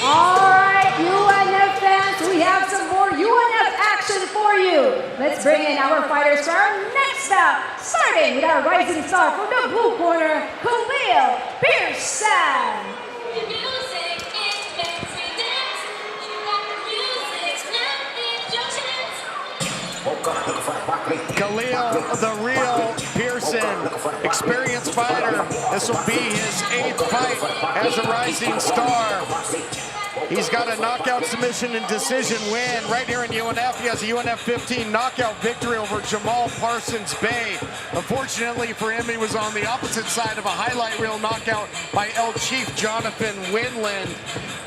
All right, UNF fans, we have some more UNF action for you. Let's bring in our fighters for our next bout, starting with our rising star from the blue corner, Khalil Pearson. Khalil, the real Pearson, experienced fighter. This will be his 8th fight as a rising star. He's got a knockout submission and decision win right here in UNF. He has a UNF15 knockout victory over Jamal Parsons Bay. Unfortunately for him, he was on the opposite side of a highlight reel knockout by El Chief Jonathan Winland.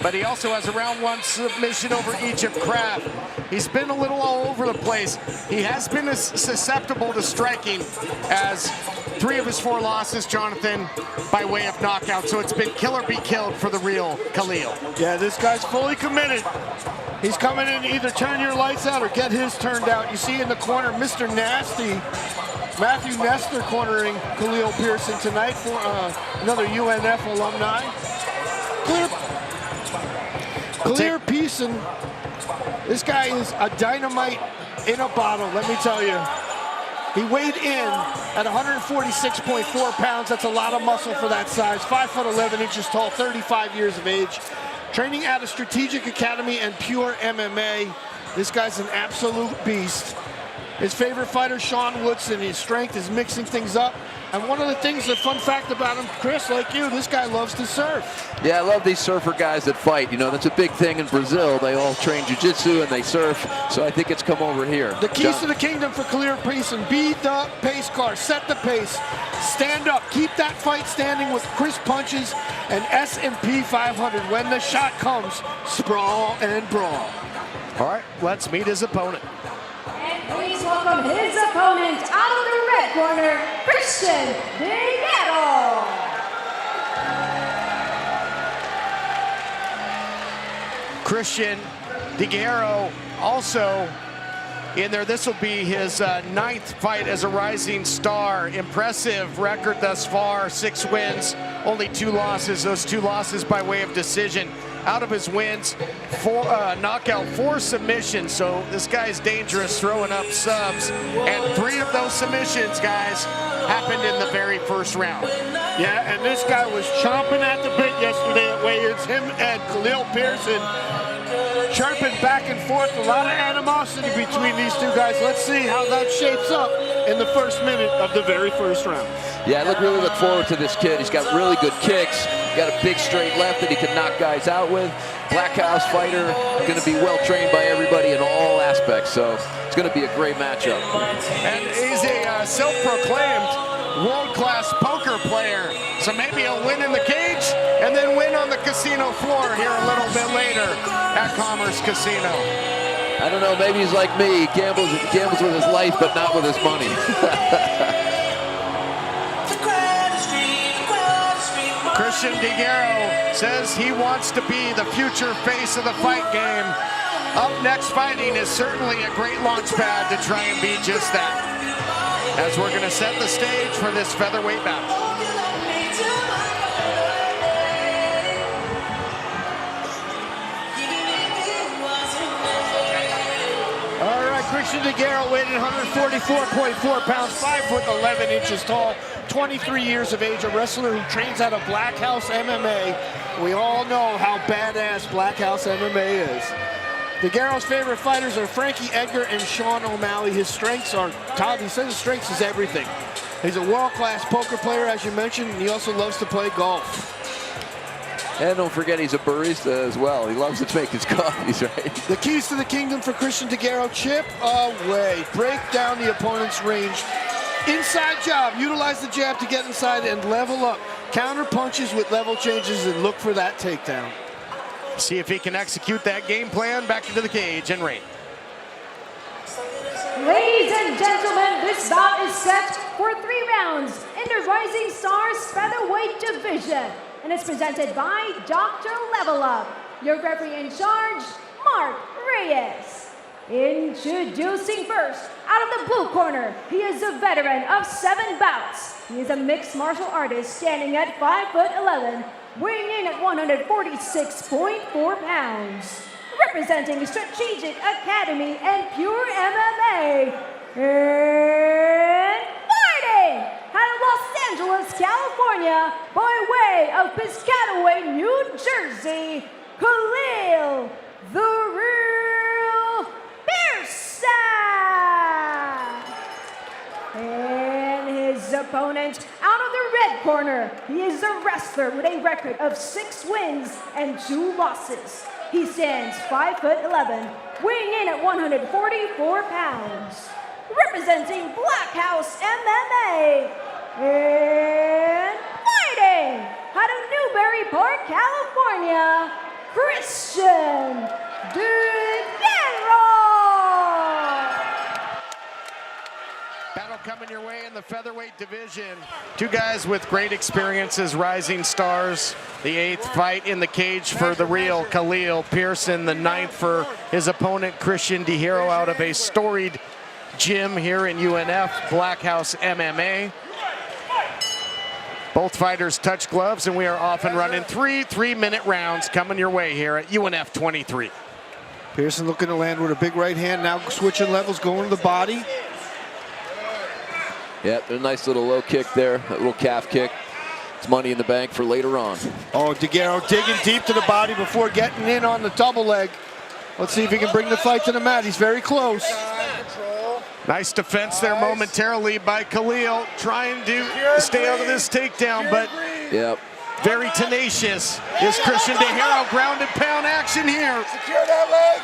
But he also has a round 1 submission over Egypt Kraft. He's been a little all over the place. He has been as susceptible to striking as 3 of his 4 losses, Jonathan, by way of knockout. So it's been kill or be killed for the real Khalil. Yeah, this guy's fully committed. He's coming in to either turn your lights out or get his turned out. You see in the corner, Mr. Nasty, Matthew Nestor cornering Khalil Pearson tonight for another UNF alumni. Khalil Pearson, this guy is a dynamite in a bottle, let me tell you. He weighed in at 146.4 pounds. That's a lot of muscle for that size. 5'11" tall, 35 years of age. Training at a strategic academy and pure MMA. This guy's an absolute beast. His favorite fighter, Sean Woodson. His strength is mixing things up. And one of the things, the fun fact about him, Chris, like you, this guy loves to surf. Yeah, I love these surfer guys that fight. You know, that's a big thing in Brazil. They all train jiu-jitsu and they surf, so I think it's come over here. The keys to the kingdom for Khalil Pearson: be the pace car, set the pace, stand up, keep that fight standing with crisp punches and S&P 500. When the shot comes, sprawl and brawl. All right, let's meet his opponent. And please welcome his opponent out of the red corner, Christian Deero. Christian Deero also in there. This will be his 9th fight as a rising star. Impressive record thus far, 6 wins, only 2 losses. Those 2 losses by way of decision. Out of his wins, 4 knockout, 4 submissions. So this guy's dangerous, throwing up subs. And 3 of those submissions, guys, happened in the very first round. Yeah, and this guy was chomping at the bit yesterday at weigh-ins. Him and Khalil Pearson chirping back and forth. A lot of animosity between these 2 guys. Let's see how that shapes up in the first minute of the very first round. Yeah, I really look forward to this kid. He's got really good kicks. Got a big straight left that he can knock guys out with. Black House fighter, going to be well trained by everybody in all aspects. So it's going to be a great matchup. And he's a self-proclaimed world-class poker player. So maybe he'll win in the cage and then win on the casino floor here a little bit later at Commerce Casino. I don't know, maybe he's like me. He gambles with his life, but not with his money. Christian Deero says he wants to be the future face of the fight game. UpNext Fighting is certainly a great launch pad to try and be just that. As we're going to set the stage for this featherweight bout. Christian Deero weighed 144.4 pounds, 5'11" tall, 23 years of age, a wrestler who trains out of Black House MMA. We all know how badass Black House MMA is. Deero's favorite fighters are Frankie Edgar and Sean O'Malley. His strengths are, Todd, he says his strengths is everything. He's a world-class poker player, as you mentioned, and he also loves to play golf. And don't forget, he's a barista as well. He loves to make his coffees, right? The keys to the kingdom for Christian Deero: chip away, break down the opponent's range. Inside job, utilize the jab to get inside and level up. Counter punches with level changes and look for that takedown. See if he can execute that game plan. Back into the cage and ring. Ladies and gentlemen, this bout is set for 3 rounds in the Rising Stars Featherweight Division, and it's presented by Dr. Level Up. Your referee in charge, Mark Reyes. Introducing first, out of the blue corner, he is a veteran of 7 bouts. He is a mixed martial artist standing at 5'11", weighing in at 146.4 pounds. Representing Strategic Academy and Pure MMA, and fighting out of Los Angeles, California, by way of Piscataway, New Jersey, Khalil, the Real Pearson. And his opponent, out of the red corner, he is a wrestler with a record of 6 wins and 2 losses. He stands 5'11", weighing in at 144 pounds. Representing Black House MMA, and fighting out of Newbury Park, California, Christian Deero. Battle coming your way in the featherweight division. 2 guys with great experiences, rising stars. The 8th fight in the cage for the real Khalil Pearson. The 9th for his opponent, Christian Deero, out of a storied gym here in UNF, Black House MMA. Both fighters touch gloves, and we are off and running. 3 3-minute rounds coming your way here at UNF 23. Pearson looking to land with a big right hand, now switching levels, going to the body. Yeah, a nice little low kick there, a little calf kick. It's money in the bank for later on. Oh, Deero digging deep to the body before getting in on the double leg. Let's see if he can bring the fight to the mat. He's very close. Nice defense there momentarily by Khalil, trying to stay out of this takedown, but yep, very tenacious is Christian Deero. Ground and pound action here. Secure that leg.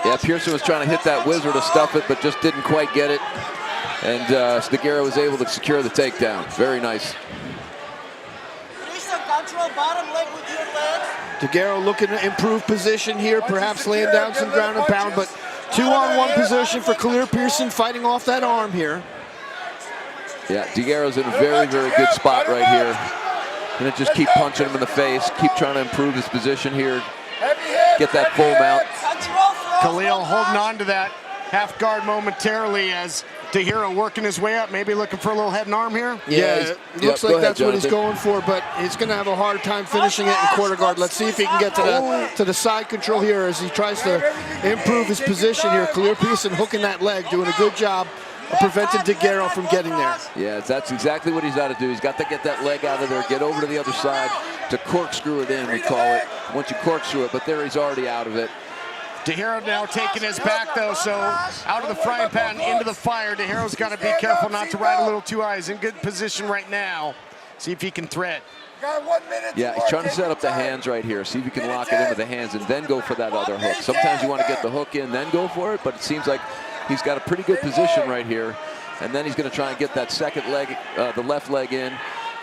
Yeah, Pearson was trying to hit that whizzer to stuff it, but just didn't quite get it. And Deero was able to secure the takedown. Very nice. Deero looking to improve position here, perhaps laying down some ground and pound, but 2-on-1 position for Khalil Pearson, fighting off that arm here. Yeah, Deero's in a very, very good spot right here. Gonna just keep punching him in the face, keep trying to improve his position here, get that full mount. Khalil holding on to that half guard momentarily as Deero working his way up, maybe looking for a little head and arm here. Yeah, it looks like that's what he's going for, but he's going to have a hard time finishing it in quarter guard. Let's see if he can get to the side control here as he tries to improve his position here. Khalil Pearson hooking that leg, doing a good job of preventing Deero from getting there. Yeah, that's exactly what he's got to do. He's got to get that leg out of there, get over to the other side to corkscrew it in, we call it. Once you corkscrew it, but there he's already out of it. Deero now taking his back, though, so out of the frying pan into the fire. Deero's got to be careful not to ride a little too high. He's in good position right now. See if he can thread. Yeah, he's trying to set up the hands right here. See if he can lock it in with the hands and then go for that other hook. Sometimes you want to get the hook in, then go for it, but it seems like he's got a pretty good position right here. And then he's going to try and get that second leg, the left leg in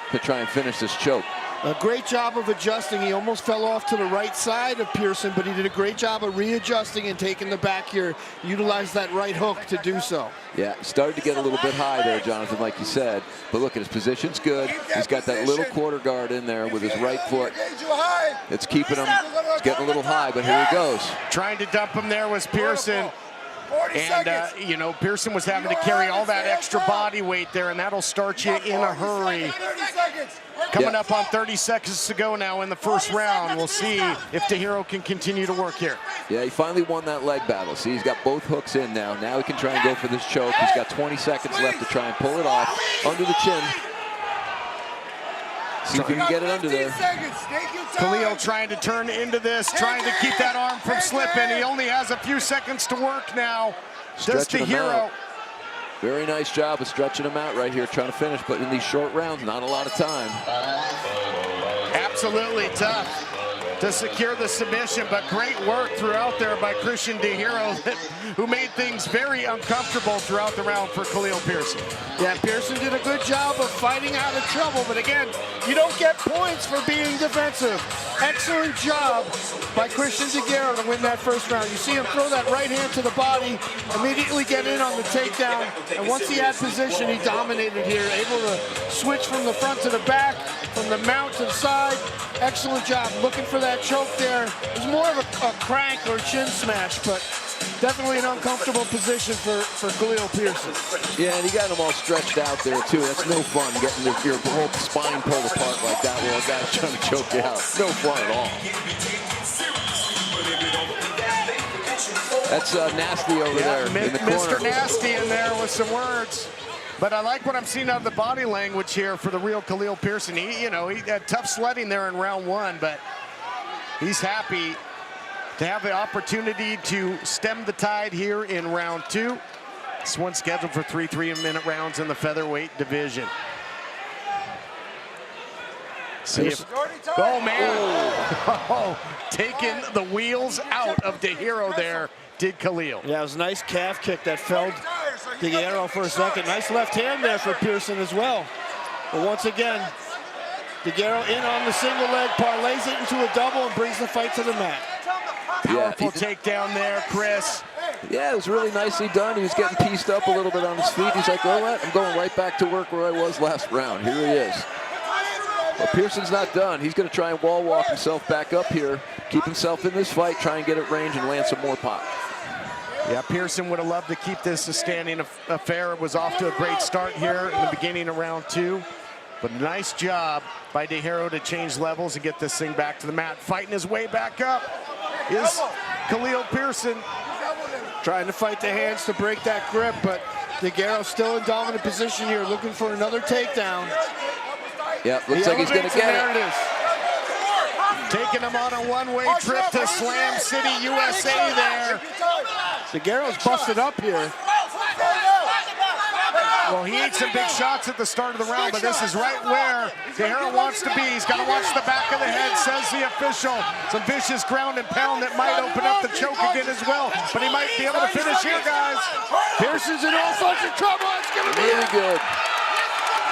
to try and finish this choke. A great job of adjusting. He almost fell off to the right side of Pearson, but he did a great job of readjusting and taking the back here. Utilized that right hook to do so. Yeah, he started to get a little bit high there, Jonathan, like you said. But look, at his position's good. He's got that little quarter guard in there with his right foot. It's keeping him, it's getting a little high, but here he goes. Trying to dump him there was Pearson. And, you know, Pearson was having to carry all that extra body weight there, and that'll start you in a hurry. Coming up on 30 seconds to go now in the first round. We'll see if Deero can continue to work here. Yeah, he finally won that leg battle. See, he's got both hooks in now. Now he can try and go for this choke. He's got 20 seconds left to try and pull it off under the chin. See if he can get it under there. Khalil trying to turn into this, trying to keep that arm from slipping. He only has a few seconds to work now. Does Deero. Very nice job of stretching him out right here, trying to finish, but in these short rounds, not a lot of time. Absolutely tough. to secure the submission, but great work throughout there by Christian Deero, who made things very uncomfortable throughout the round for Khalil Pearson. Yeah, Pearson did a good job of fighting out of trouble, but again, you don't get points for being defensive. Excellent job by Christian Deero to win that first round. You see him throw that right hand to the body, immediately get in on the takedown, and once he had position, he dominated here, able to switch from the front to the back, from the mount to the side. Excellent job looking for that choke there. It was more of a crank or chin smash, but definitely an uncomfortable position for Khalil Pearson. Yeah, and he got him all stretched out there, too. That's no fun getting your whole spine pulled apart like that while a guy's trying to choke you out. No fun at all. That's Nasty over there in the corner. Mr. Nasty in there with some words. But I like what I'm seeing out of the body language here for the real Khalil Pearson. He had tough sledding there in round one, but he's happy to have the opportunity to stem the tide here in round two. This one's scheduled for 3 3-minute rounds in the featherweight division. See if, oh man, oh, taking the wheels out of Deero there, did Khalil. Yeah, it was a nice calf kick that felled Deero for a second. Nice left hand there for Pearson as well. But once again, Deero in on the single leg, parlays it into a double and brings the fight to the mat. Powerful takedown there, Chris. Yeah, it was really nicely done. He was getting pieced up a little bit on his feet. He's like, oh, what? I'm going right back to work where I was last round. Here he is. But Pearson's not done. He's going to try and wall walk himself back up here, keep himself in this fight, try and get at range and land some more pop. Yeah, Pearson would have loved to keep this a standing affair. It was off to a great start here in the beginning of round two. But nice job by Deero to change levels and get this thing back to the mat. Fighting his way back up is Khalil Pearson. Trying to fight the hands to break that grip, but Deero still in dominant position here, looking for another takedown. Yeah, looks like he's going to get it. It is. Taking him on a one-way trip to Slam City, USA there. Deero's busted up here. Well, he ate some big shots at the start of the round, but this is right where Deero wants to be. He's got to watch the back of the head, says the official. Some vicious ground and pound that might open up the choke again as well, but he might be able to finish here, guys. Pearson's in all sorts of trouble. It's going to be really good.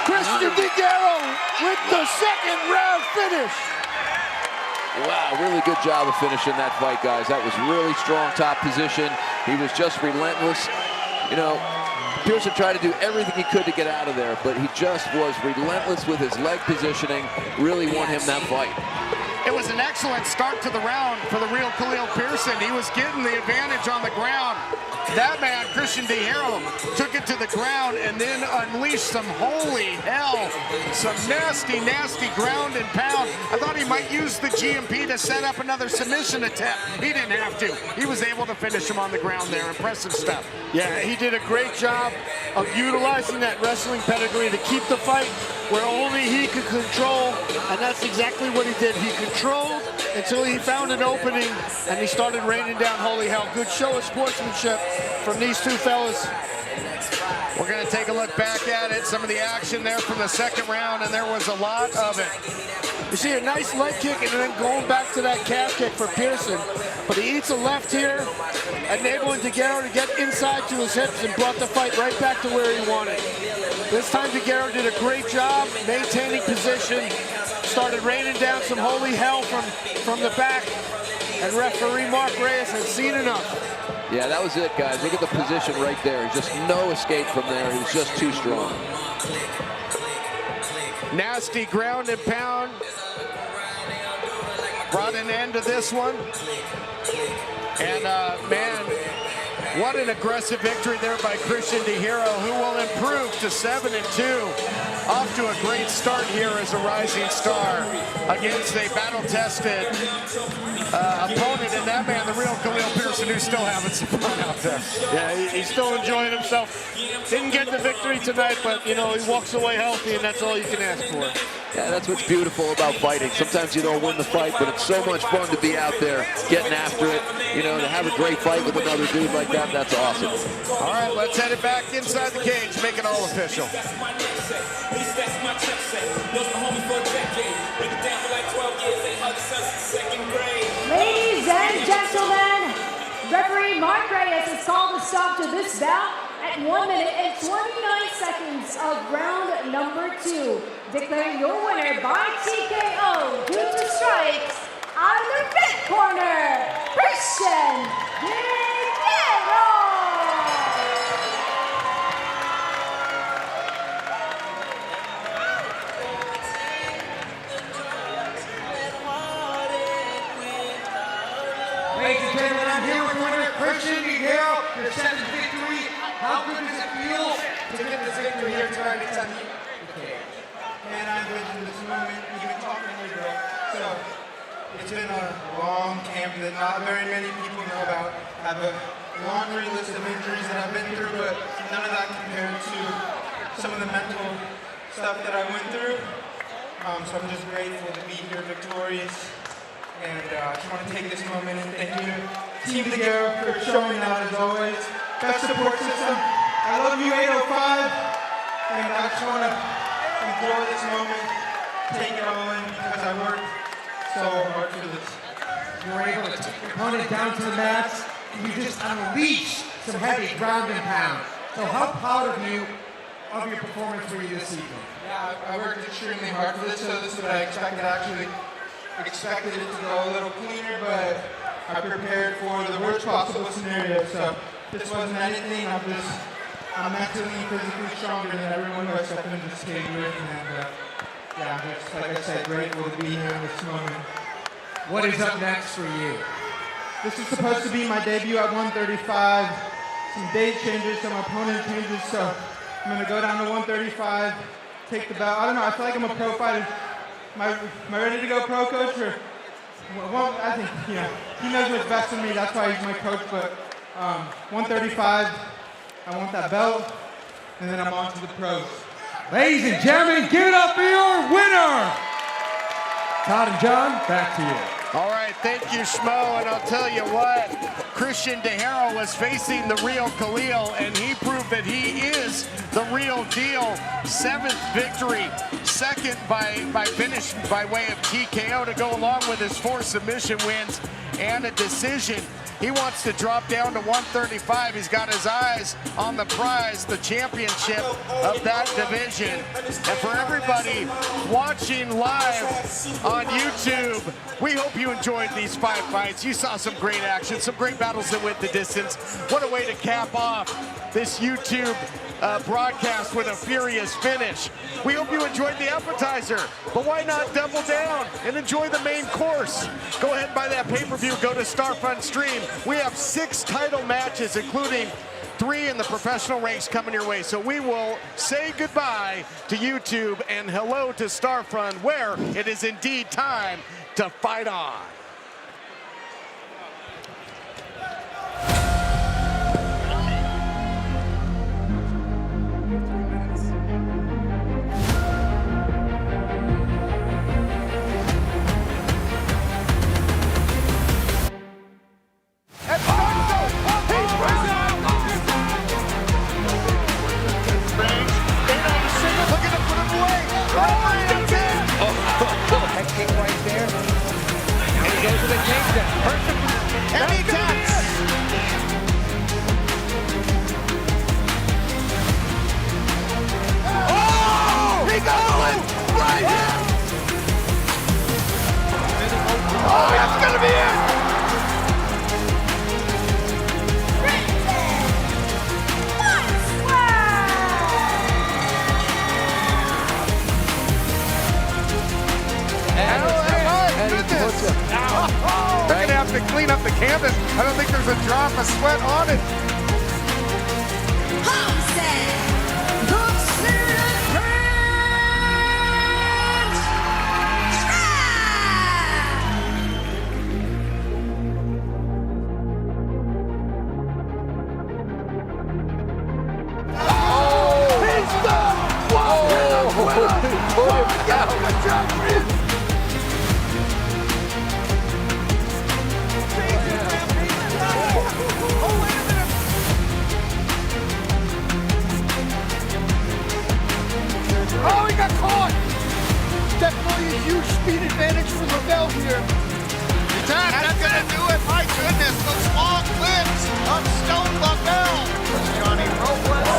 Christian Deero with the second round finish. Wow, really good job of finishing that fight, guys. That was really strong top position. He was just relentless. You know, Pearson tried to do everything he could to get out of there, but he just was relentless with his leg positioning, really won him that fight. It was an excellent start to the round for the real Khalil Pearson. He was getting the advantage on the ground. That man, Christian Deero, took it to the ground and then unleashed some holy hell, some nasty, nasty ground and pound. I thought he might use the GMP to set up another submission attempt. He didn't have to. He was able to finish him on the ground there. Impressive stuff. Yeah, he did a great job of utilizing that wrestling pedigree to keep the fight where only he could control, and that's exactly what he did. He controlled until he found an opening, and he started raining down holy hell. Good show of sportsmanship from these two fellas. We're going to take a look back at it, some of the action there from the second round, and there was a lot of it. You see a nice leg kick and then going back to that calf kick for Pearson, but he eats a left here, enabling Deero to get inside to his hips and brought the fight right back to where he wanted. This time Deero did a great job maintaining position, started raining down some holy hell from the back, and referee Mark Reyes had seen enough. Yeah, that was it, guys. Look at the position right there. Just no escape from there. He was just too strong. Nasty ground and pound. Brought an end to this one. And, man, what an aggressive victory there by Christian Deero, who will improve to 7-2. Off to a great start here as a rising star against a battle-tested opponent, and that man, the real Khalil Pearson, who's still having some fun out there. Yeah, he's still enjoying himself. Didn't get the victory tonight, but, you know, he walks away healthy, and that's all you can ask for. Yeah, that's what's beautiful about fighting. Sometimes you don't win the fight, but it's so much fun to be out there getting after it. You know, to have a great fight with another dude like that, that's awesome. All right, let's head it back inside the cage, make it all official. Enriquez, that's my church set. Knows my homie for a decade. Been down for like 12 years, they hug us since 2nd grade. Ladies and gentlemen, referee Mark Reyes has called a stop to this bout at 1 minute and 29 seconds of round number 2. Declaring your winner by TKO due to strikes out of the red corner, Christian Deero. Ladies and gentlemen, I'm here with winner Christian Deero, your 7th victory. How good does it feel to get this victory here tonight in Kentucky? And I've been through this moment, we've been talking a little bit. So it's been a long camp that not very many people know about. I have a laundry list of injuries that I've been through, but none of that compared to some of the mental stuff that I went through. So I'm just grateful to be here victorious. And I just want to take this moment and thank you, Team Deero, for showing out as always. Best support system. I love you, 805. And I just want to enjoy this moment, take it all in because I worked so hard for this. You were able to take your opponent down to the mats, and you just unleashed some heavy ground and pound. So how proud of you of your performance were you this evening? Yeah, I worked extremely hard for this, so this is what I expected. Actually, expected it to go a little cleaner, but I prepared for the worst possible scenario. So this wasn't anything. I'm mentally and physically stronger than everyone who I stepped into the stage with, and yeah, I'm just, like I said, grateful to be here in this moment. What is up next for you? This is supposed to be my debut at 135. Some date changes, some opponent changes, so I'm going to go down to 135, take the belt. I don't know, I feel like I'm a pro fighter. Am I ready to go pro, coach? Or, well, I think, he knows what's best for me, that's why he's my coach, but 135, I want that belt, and then I'm on to the pros. Ladies and gentlemen, give it up for your winner! Todd and John, back to you. All right, thank you, Schmo, and I'll tell you what, Christian Deero was facing the real Khalil, and he proved that he is the real deal. 7th victory, 2nd by finish by way of TKO to go along with his 4 submission wins and a decision. He wants to drop down to 135. He's got his eyes on the prize, the championship of that division. And for everybody watching live on YouTube, we hope you enjoyed these 5 fights. You saw some great action, some great battles that went the distance. What a way to cap off this YouTube broadcast with a furious finish. We hope you enjoyed the appetizer, but why not double down and enjoy the main course? Go ahead and buy that pay-per-view, go to Starfund Stream. We have 6 title matches, including 3 in the professional ranks coming your way. So we will say goodbye to YouTube and hello to Starfund, where it is indeed time to fight on. They're gonna have to clean up the canvas. I don't think there's a drop of sweat on it. Oh, he got caught. Definitely a huge speed advantage for Lavelle here. That's gonna do it. My goodness, those long limbs of Stone Lavelle. Johnny Robles